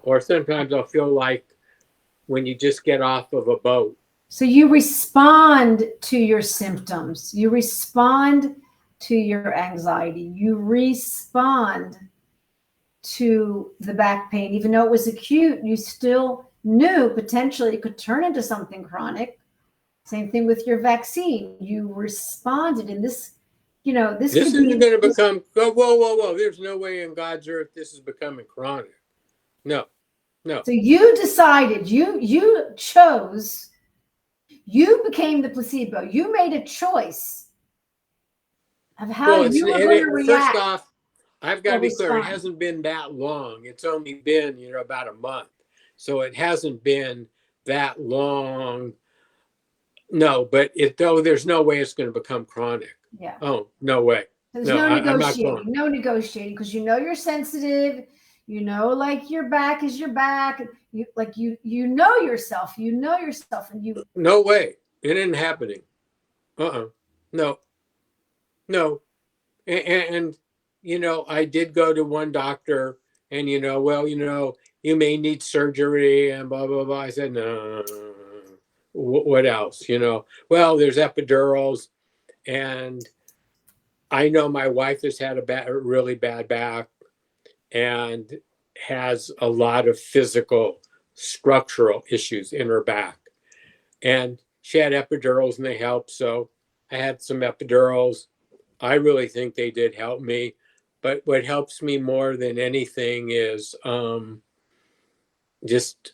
Or sometimes I'll feel like when you just get off of a boat. So you respond to your symptoms. You respond to your anxiety. You respond to the back pain. Even though it was acute, you still knew potentially it could turn into something chronic. Same thing with your vaccine. You responded, and this, you know, this isn't going to become, whoa. There's no way in God's earth this is becoming chronic. No. So you decided, you chose, you became the placebo. You made a choice of how you were going to react. First off, I've got to be clear, it hasn't been that long. It's only been, about a month. So it hasn't been that long. No, but there's no way it's going to become chronic. Yeah. Oh, no way. There's no negotiating. No negotiating, because you're sensitive. Like your back is your back. You know yourself. And you. No way. It isn't happening. No. And I did go to one doctor, and you may need surgery and blah blah blah. I said no. What else? Well, there's epidurals, and I know my wife has had a really bad back and has a lot of physical structural issues in her back. And she had epidurals and they helped. So I had some epidurals. I really think they did help me. But what helps me more than anything is just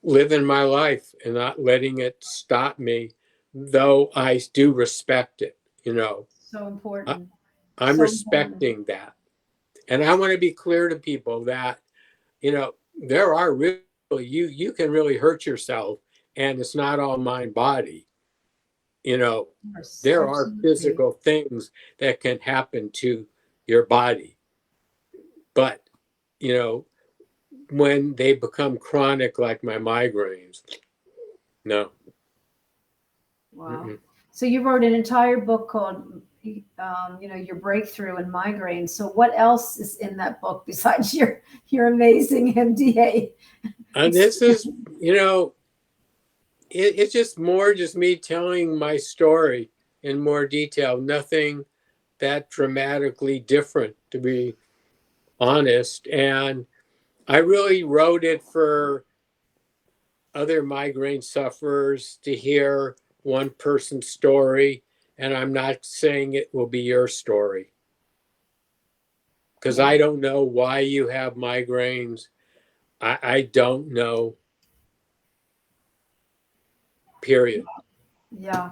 living my life and not letting it stop me, though I do respect it, So important. I'm respecting that. And I want to be clear to people that, there are really, you can really hurt yourself, and it's not all mind body. There are physical things that can happen to your body. But, when they become chronic, like my migraines, no. Wow. Mm-mm. So you wrote an entire book called, your breakthrough in migraines. So what else is in that book besides your amazing MDA? And this is, it's just me telling my story in more detail. Nothing that dramatically different, to be honest. And I really wrote it for other migraine sufferers to hear one person's story. And I'm not saying it will be your story, because I don't know why you have migraines. I don't know. Period. Yeah.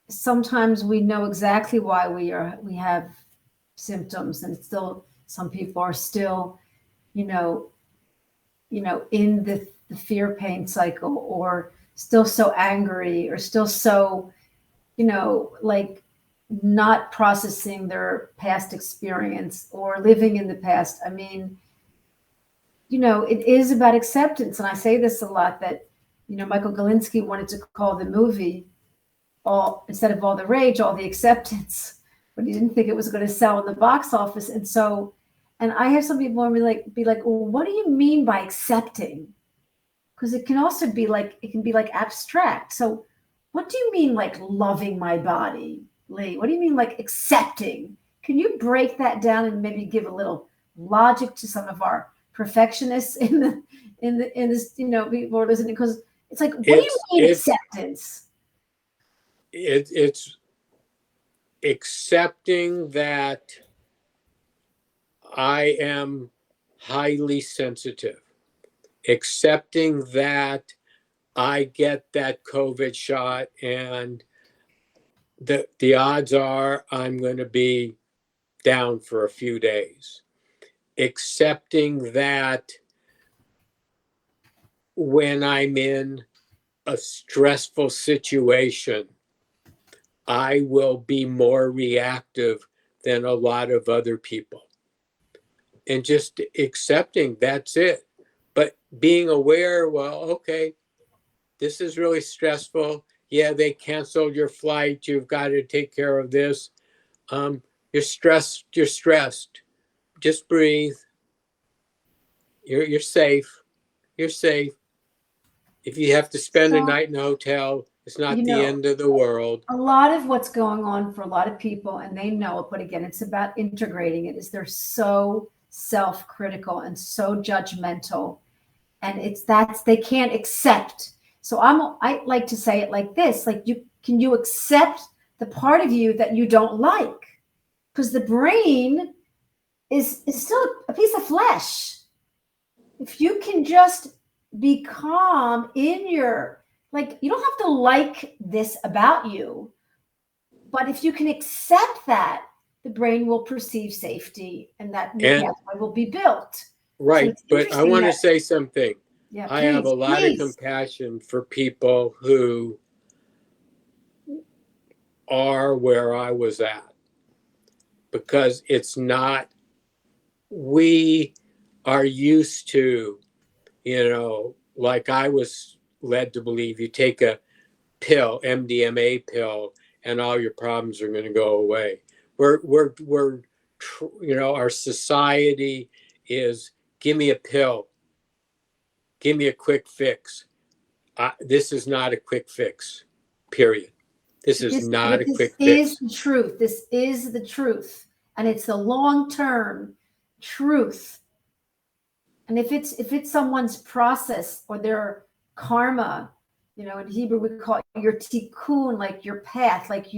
Sometimes we know exactly why we have symptoms, and still some people are still, in the fear pain cycle, or still so angry or still so, like not processing their past experience or living in the past. I mean, it is about acceptance. And I say this a lot that, Michael Galinsky wanted to call the movie all, instead of All the Rage, All the Acceptance, but he didn't think it was going to sell in the box office. And so, and I have some people be like, well, what do you mean by accepting? Because it can also be like, it can be like abstract. So what do you mean like loving my body, Lee? What do you mean like accepting? Can you break that down and maybe give a little logic to some of our perfectionists in this, people are listening? Because it's like, what do you mean acceptance? It's accepting that I am highly sensitive, accepting that I get that COVID shot and the odds are I'm going to be down for a few days, accepting that when I'm in a stressful situation, I will be more reactive than a lot of other people. And just accepting that's it. But being aware, well, okay, this is really stressful. Yeah, they canceled your flight. You've got to take care of this. You're stressed. You're stressed. Just breathe. You're safe. You're safe. If you have to spend a night in a hotel, it's not the end of the world. A lot of what's going on for a lot of people, and they know it, but again, it's about integrating it, is they're so self-critical and so judgmental. And they can't accept. So I like to say it like this, like can you accept the part of you that you don't like? Because the brain is still a piece of flesh. If you can just be calm in your, like, you don't have to like this about you, but if you can accept that, the brain will perceive safety and that new pathway will be built. Right. So but I want to say something. Yeah, I have a lot of compassion for people who are where I was at, because it's not, we are used to, like I was led to believe, you take a pill, MDMA pill, and all your problems are going to go away. Our society is, give me a pill, give me a quick fix. This is not a quick fix, period. This is not a quick fix. This is the truth. This is the truth. And it's the long-term truth. And if it's someone's process or their karma, in Hebrew we call it your tikkun, like your path, like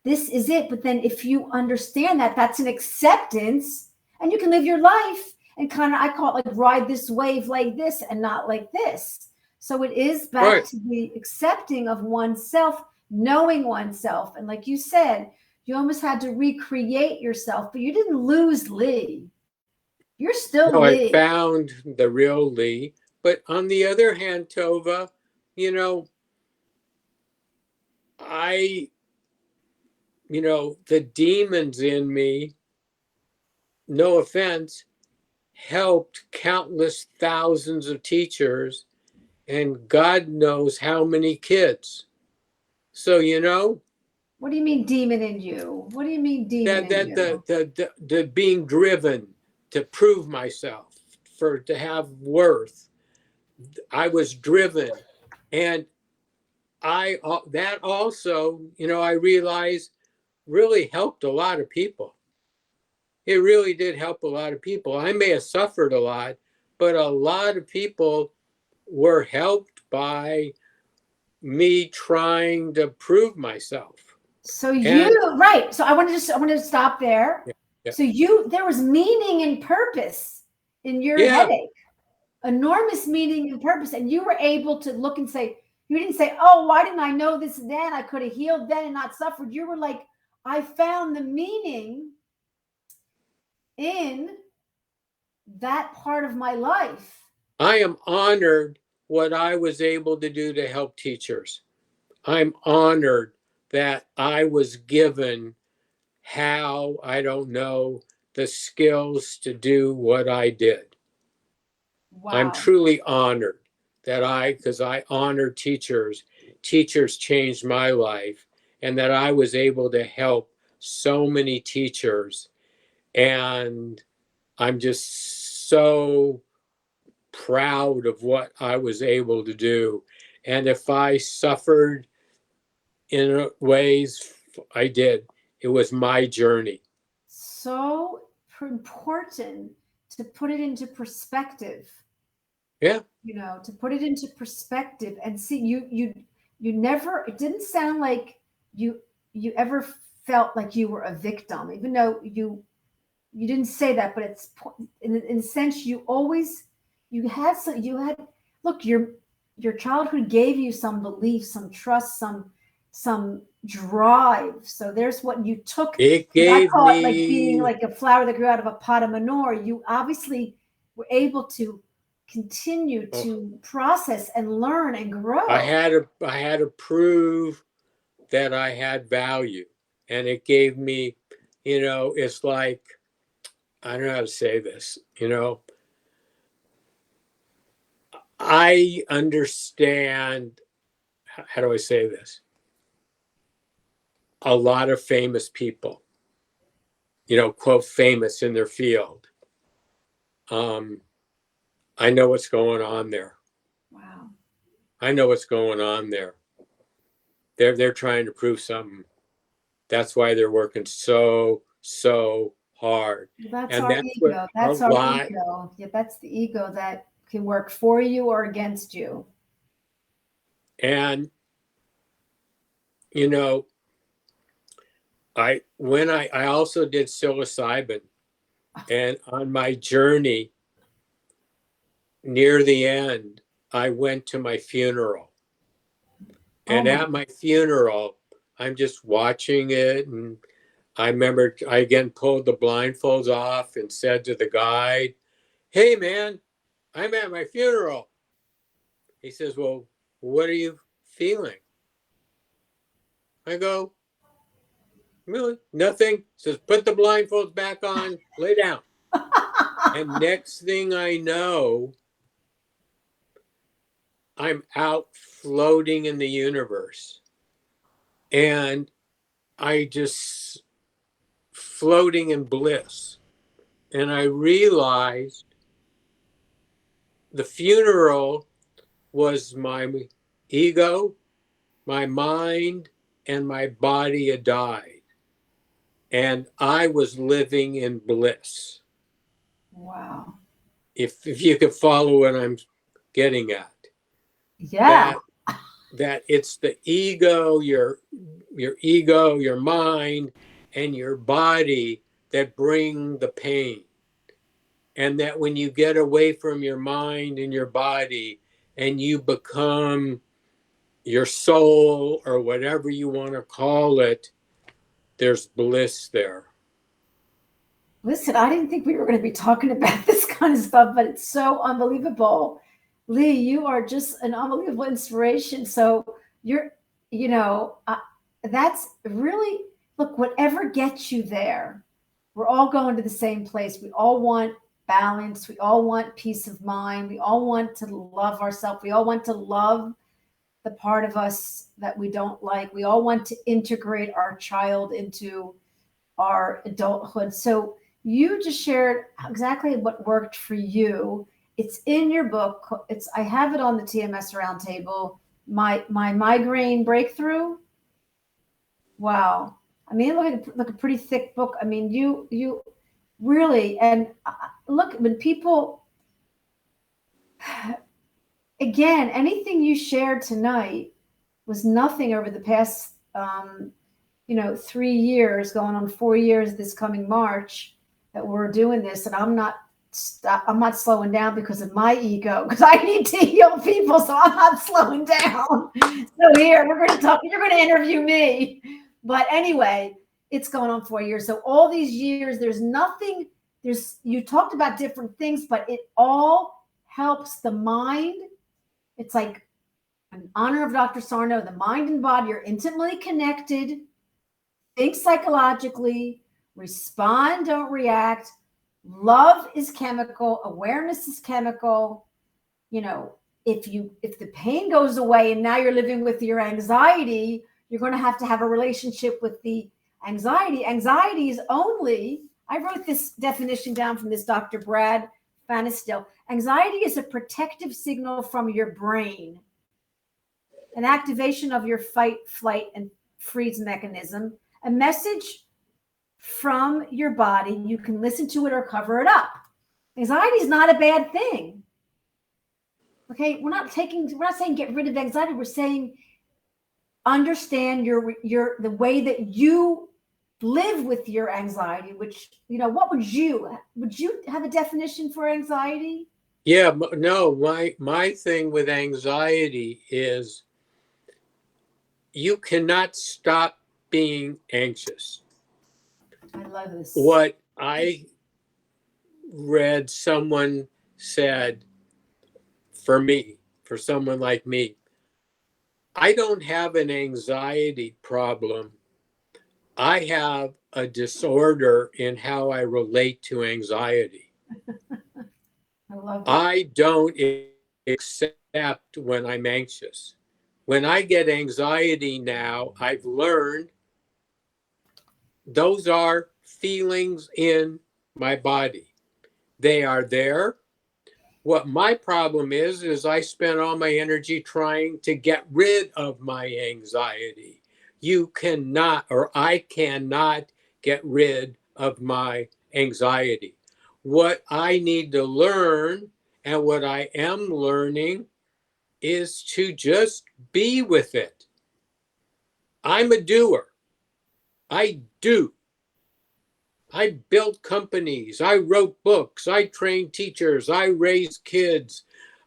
this is it. But then if you understand that, that's an acceptance, and you can live your life and kind of, I call it like ride this wave like this and not like this. So it is back to the accepting of oneself, knowing oneself. And like you said, you almost had to recreate yourself, but you didn't lose Lee. You're still Lee. I found the real Lee. But on the other hand, Tova, the demons in me, no offense, helped countless thousands of teachers and God knows how many kids. So, What do you mean demon in you? What do you mean demon in you? The being driven to prove myself, to have worth. I was driven. And that also, I realized really helped a lot of people. It really did help a lot of people. I may have suffered a lot, but a lot of people were helped by me trying to prove myself. So right. So I wanted to stop there. Yeah. So there was meaning and purpose in your headache, enormous meaning and purpose. And you were able to look and say, you didn't say, oh, why didn't I know this then? I could have healed then and not suffered. You were like, I found the meaning in that part of my life. I am honored what I was able to do to help teachers. I'm honored that I was given I don't know, the skills to do what I did. I'm Wow. truly honored because I honor teachers. Teachers changed my life, and that I was able to help so many teachers. And I'm just so proud of what I was able to do. And if I suffered in ways, I did. It was my journey. So important to put it into perspective. Yeah. To put it into perspective and see you never, it didn't sound like you ever felt like you were a victim, even though you didn't say that, but it's in a sense you always you had look, your childhood gave you some belief, some trust, some drive. So there's what you took. It I gave call it like being me, like a flower that grew out of a pot of manure. You obviously were able to continue to process and learn and grow. I had to prove that I had value. And it gave me, it's like, I don't know how to say this, I understand, how do I say this? A lot of famous people, quote, famous in their field. I know what's going on there. Wow. I know what's going on there. They're trying to prove something. That's why they're working so hard. That's And our that's what ego. a That's our lot. ego. Yeah, that's the ego that can work for you or against you. And I also did psilocybin, and on my journey near the end, I went to my funeral. Oh And my, at my funeral, I'm just watching it, and I remember I again pulled the blindfolds off and said to the guide, "Hey man, I'm at my funeral." He says, "Well, what are you feeling?" I go, "Really? Nothing." He says, "Put the blindfolds back on, lay down." And next thing I know, I'm out floating in the universe. And I just floating in bliss. And I realized the funeral was my ego, my mind, and my body had died. And I was living in bliss. wow. If you could follow what I'm getting at. Yeah. That it's the ego, your ego, your mind, and your body that bring the pain. And that when you get away from your mind and your body and you become your soul or whatever you want to call it, there's bliss there. Listen, I didn't think we were going to be talking about this kind of stuff, but it's so unbelievable. Lee, you are just an unbelievable inspiration. So you're, that's really, look, whatever gets you there, we're all going to the same place. We all want balance. We all want peace of mind. We all want to love ourselves. We all want to love the part of us that we don't like. We all want to integrate our child into our adulthood. So you just shared exactly what worked for you. It's in your book. I have it on the TMS roundtable. My Migraine Breakthrough. Wow. I mean, look a pretty thick book. I mean, you really, and look, when people, again, anything you shared tonight was nothing over the past 3 years, going on 4 years this coming March that we're doing this. And I'm not slowing down because of my ego, because I need to heal people. So I'm not slowing down. So here, we're going to talk, you're going to interview me. But anyway, it's going on 4 years. So all these years, you talked about different things, but it all helps the mind It's like, in honor of Dr. Sarno, the mind and body are intimately connected. Think psychologically, respond, don't react. Love is chemical, awareness is chemical. You know, if the pain goes away and now you're living with your anxiety, you're going to have a relationship with the anxiety. Anxiety is only, I wrote this definition down from this Dr. Brad Fanistil. Anxiety is a protective signal from your brain, an activation of your fight, flight, and freeze mechanism, a message from your body. You can listen to it or cover it up. Anxiety is not a bad thing. Okay, we're not saying get rid of anxiety. We're saying understand the way that you live with your anxiety, which, you know, what would you have a definition for anxiety? Yeah, no, my thing with anxiety is you cannot stop being anxious. I love this. What I read someone said, for someone like me, I don't have an anxiety problem. I have a disorder in how I relate to anxiety. I love it. I don't accept when I'm anxious. When I get anxiety now, I've learned those are feelings in my body. They are there. What my problem is I spend all my energy trying to get rid of my anxiety. You cannot, or I cannot get rid of my anxiety. What I need to learn, and what I am learning, is to just be with it. I'm a doer. I do. I built companies. I wrote books. I trained teachers. I raised kids.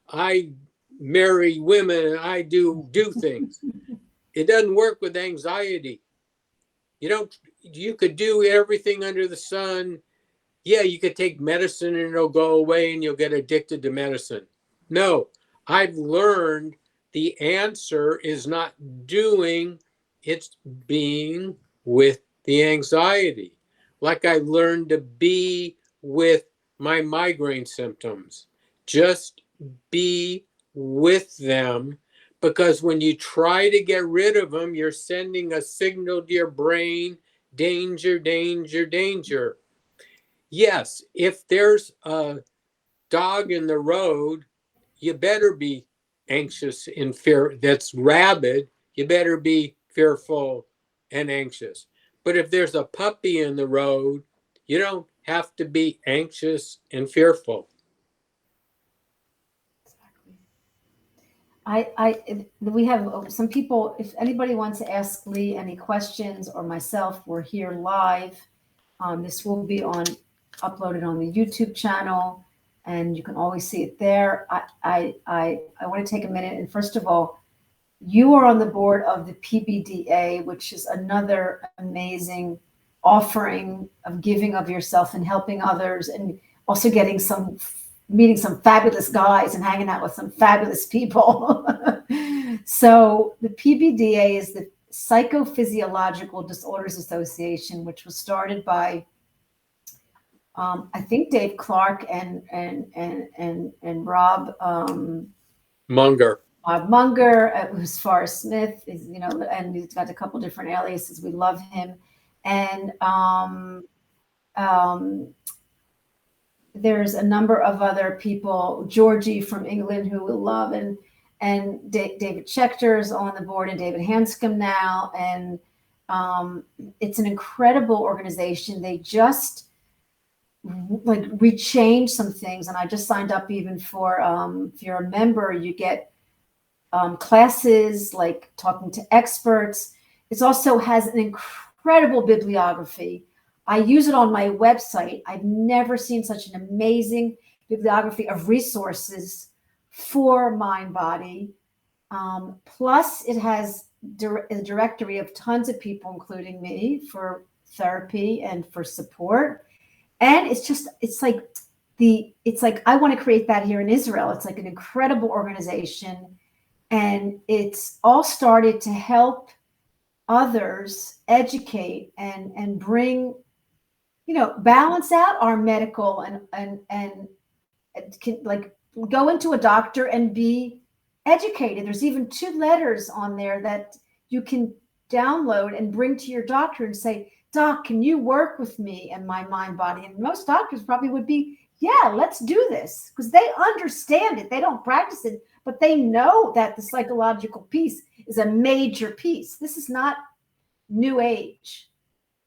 I marry women. I do things. It doesn't work with anxiety. You could do everything under the sun. Yeah, you could take medicine and it'll go away and you'll get addicted to medicine. No, I've learned the answer is not doing, it's being with the anxiety. Like I learned to be with my migraine symptoms. Just be with them, because when you try to get rid of them, you're sending a signal to your brain, danger, danger, danger. Yes, if there's a dog in the road, you better be anxious and fear. That's rabid. You better be fearful and anxious. But if there's a puppy in the road, you don't have to be anxious and fearful. We have some people. If anybody wants to ask Lee any questions or myself, we're here live. This will be uploaded on the YouTube channel, and you can always see it there. I want to take a minute, and first of all, you are on the board of the PBDA, which is another amazing offering of giving of yourself and helping others, and also meeting some fabulous guys and hanging out with some fabulous people. So the PBDA is the Psychophysiological Disorders Association, which was started by I think Dave Clark and Rob Munger. Bob Munger, who's Forrest Smith, is, you know, and he's got a couple different aliases. We love him. And there's a number of other people, Georgie from England, who we love, and David Schechter is on the board, and David Hanscom now. And it's an incredible organization. They just we changed some things, and I just signed up even for if you're a member, you get classes like talking to experts. It also has an incredible bibliography. I use it on my website. I've never seen such an amazing bibliography of resources for mind body. Plus, it has a directory of tons of people, including me, for therapy and for support. And it's like I want to create that here in Israel. It's like an incredible organization. And it's all started to help others educate and bring, balance out our medical and can, like, go into a doctor and be educated. There's even 2 letters on there that you can download and bring to your doctor and say, Doc, can you work with me and my mind body? And most doctors probably would be, yeah, let's do this, because they understand it. They don't practice it, but they know that the psychological piece is a major piece. This is not new age.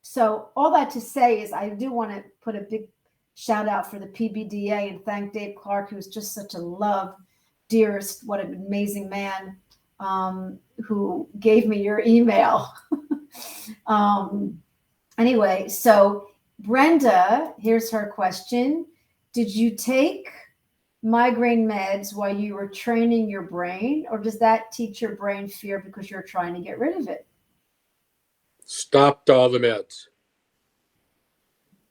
So all that to say is, I do want to put a big shout out for the PBDA and thank Dave Clark, who's just such a love, dearest, what an amazing man, who gave me your email. Anyway, so Brenda, here's her question. Did you take migraine meds while you were training your brain, or does that teach your brain fear because you're trying to get rid of it? Stopped all the meds.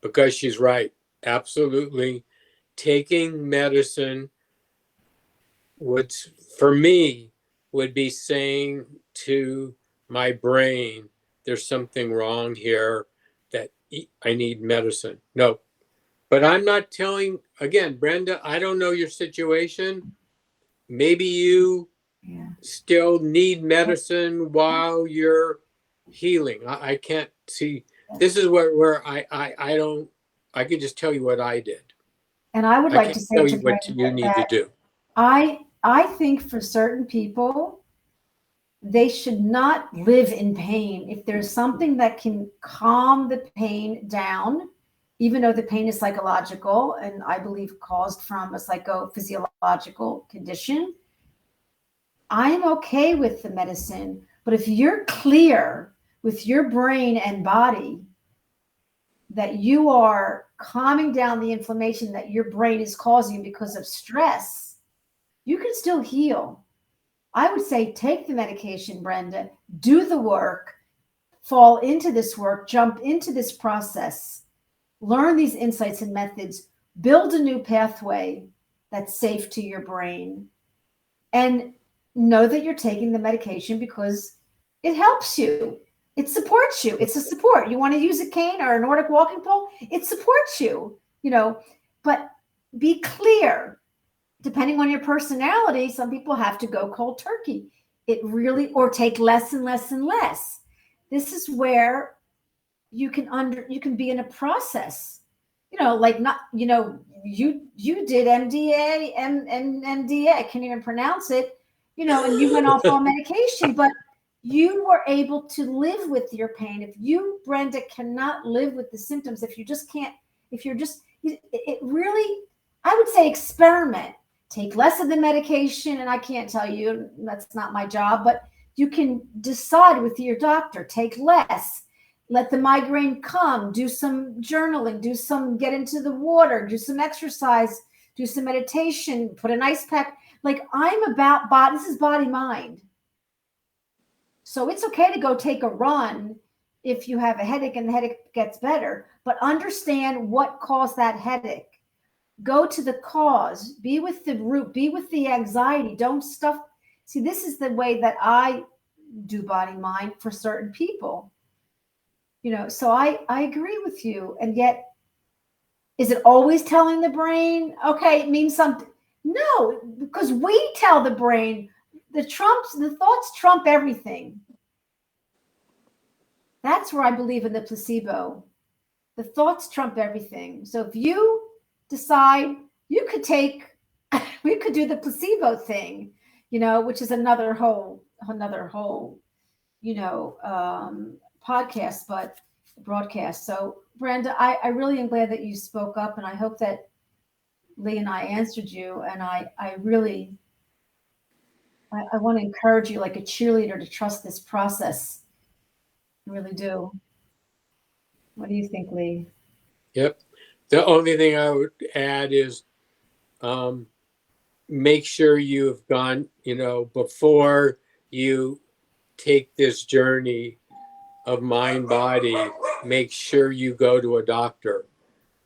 Because she's right. Absolutely. Taking medicine would, for me, would be saying to my brain, there's something wrong here, that I need medicine. No. But I'm not telling, again, Brenda, I don't know your situation. Maybe you still need medicine while you're healing. I can't see. This is where I don't, I can just tell you what I did. And I would like to say tell to you what you need to do. I think for certain people, they should not live in pain. If there's something that can calm the pain down, even though the pain is psychological and I believe caused from a psychophysiological condition, I'm okay with the medicine. But if you're clear with your brain and body that you are calming down the inflammation that your brain is causing because of stress, you can still heal. I would say take the medication, Brenda, do the work, fall into this work, jump into this process, learn these insights and methods, build a new pathway that's safe to your brain, and know that you're taking the medication because it helps you. It supports you. It's a support. You want to use a cane or a Nordic walking pole? It supports you, but be clear. Depending on your personality, some people have to go cold turkey. Or take less and less and less. This is where you can be in a process, you did MDA, I can't even pronounce it, and you went off on medication, but you were able to live with your pain. If you, Brenda, cannot live with the symptoms, it really, I would say experiment. Take less of the medication, and I can't tell you, that's not my job, but you can decide with your doctor, take less, let the migraine come, do some journaling, get into the water, do some exercise, do some meditation, put an ice pack. Like, I'm about body, this is body mind. So it's okay to go take a run if you have a headache and the headache gets better, but understand what caused that headache. Go to the cause, be with the root, be with the anxiety. Don't stuff. See, this is the way that I do body mind for certain people. So I agree with you. And yet, is it always telling the brain, okay, it means something? No, because we tell the brain, the thoughts trump everything. That's where I believe in the placebo. The thoughts trump everything. So if you decide we could do the placebo thing, which is another whole, podcast, but broadcast. So Brenda, I really am glad that you spoke up, and I hope that Lee and I answered you. And I really want to encourage you like a cheerleader to trust this process. I really do. What do you think, Lee? Yep. The only thing I would add is make sure you've gone, before you take this journey of mind body, make sure you go to a doctor,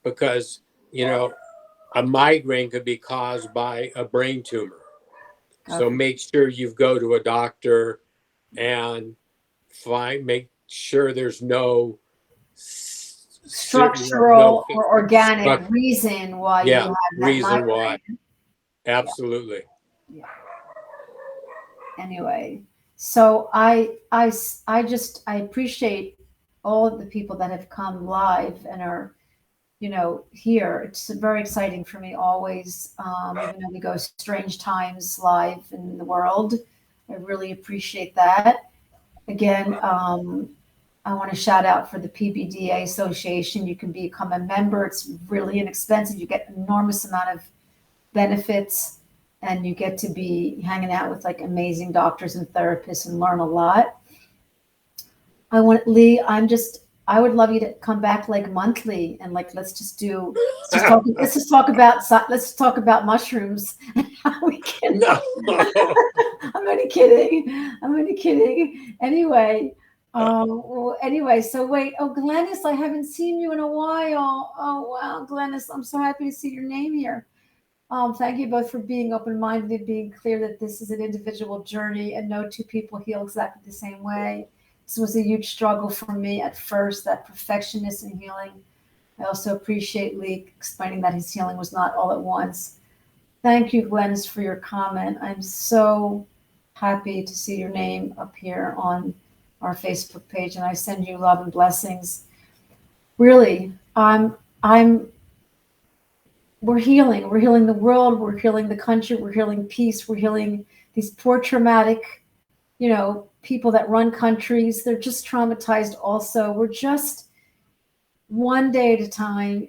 because, a migraine could be caused by a brain tumor. So make sure you go to a doctor and make sure there's no structural or organic reason why you have that reason migraine. why. Absolutely. Yeah. Anyway, so I appreciate all of the people that have come live and are, here. It's very exciting for me always, even though we go strange times live in the world. I really appreciate that. Again, I want to shout out for the PBDA Association. You can become a member. It's really inexpensive. You get an enormous amount of benefits, and you get to be hanging out with like amazing doctors and therapists and learn a lot. Lee, I would love you to come back like monthly and like let's just talk about mushrooms and how we can. No. I'm only kidding. Anyway, so wait. Oh, Glennis, I haven't seen you in a while. Oh wow, Glennis, I'm so happy to see your name here. Thank you both for being open-minded and being clear that this is an individual journey and no two people heal exactly the same way. This was a huge struggle for me at first, that perfectionist in healing. I also appreciate Lee explaining that his healing was not all at once. Thank you, Glennis, for your comment. I'm so happy to see your name up here on our Facebook page, and I send you love and blessings. Really, we're healing. We're healing the world. We're healing the country. We're healing peace. We're healing these poor traumatic, people that run countries. They're just traumatized also. We're just one day at a time,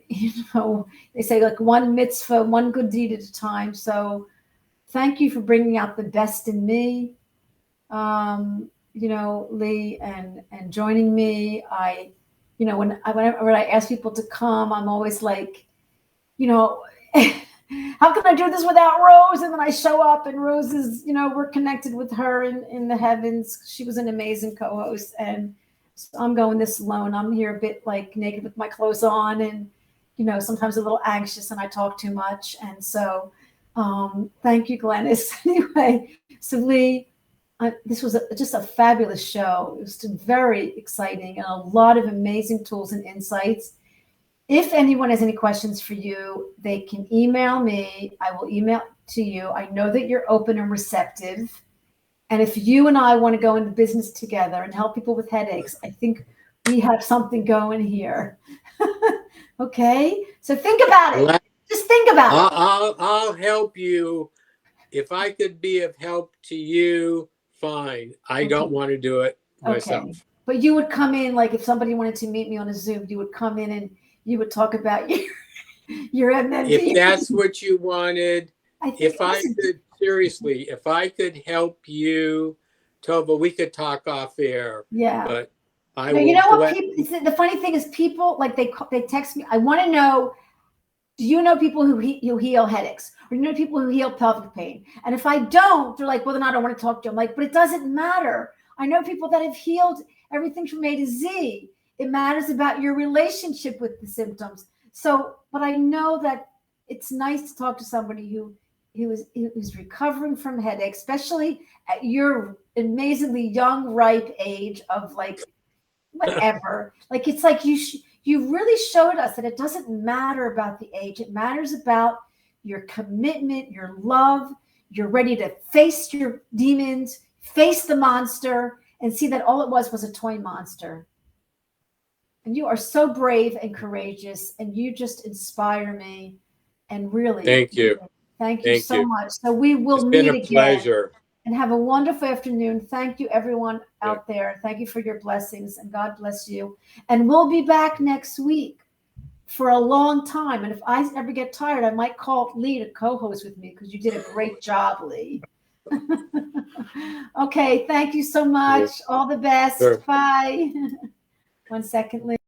they say like one mitzvah, one good deed at a time. So thank you for bringing out the best in me, Lee, and joining me. Whenever I ask people to come, I'm always like, how can I do this without Rose? And then I show up and Rose is, we're connected with her in the heavens. She was an amazing co-host, and so I'm going this alone. I'm here a bit like naked with my clothes on and, sometimes a little anxious and I talk too much. And so thank you, Glennis. Anyway, so Lee, this was just a fabulous show. It was very exciting and a lot of amazing tools and insights. If anyone has any questions for you, they can email me. I will email to you. I know that you're open and receptive. And if you and I want to go into business together and help people with headaches, I think we have something going here. Okay? So think about it. Just think about it. I'll help you. If I could be of help to you, fine. I don't want to do it myself. Okay. But you would come in, like if somebody wanted to meet me on a Zoom, you would come in and you would talk about your MMD. If that's what you wanted, if I could help you, Tova, we could talk off air. Yeah. But the funny thing is people, like they text me, I want to know, do you know people who heal headaches? Or do you know people who heal pelvic pain? And if I don't, they're like, well, then I don't want to talk to you. I'm like, but it doesn't matter. I know people that have healed everything from A to Z. It matters about your relationship with the symptoms. So, but I know that it's nice to talk to somebody who is recovering from headaches, especially at your amazingly young, ripe age of like whatever. Like it's like you really showed us that it doesn't matter about the age. It matters about your commitment, your love. You're ready to face your demons, face the monster, and see that all it was a toy monster. And you are so brave and courageous, and you just inspire me. And really, thank you. Thank you so much. So we will meet again. It's been a pleasure. And have a wonderful afternoon. Thank you, everyone out there. Thank you for your blessings, and God bless you. And we'll be back next week for a long time. And if I ever get tired, I might call Lee to co-host with me because you did a great job, Lee. Okay, thank you so much. All the best. Sure. Bye. 1 second, Lee.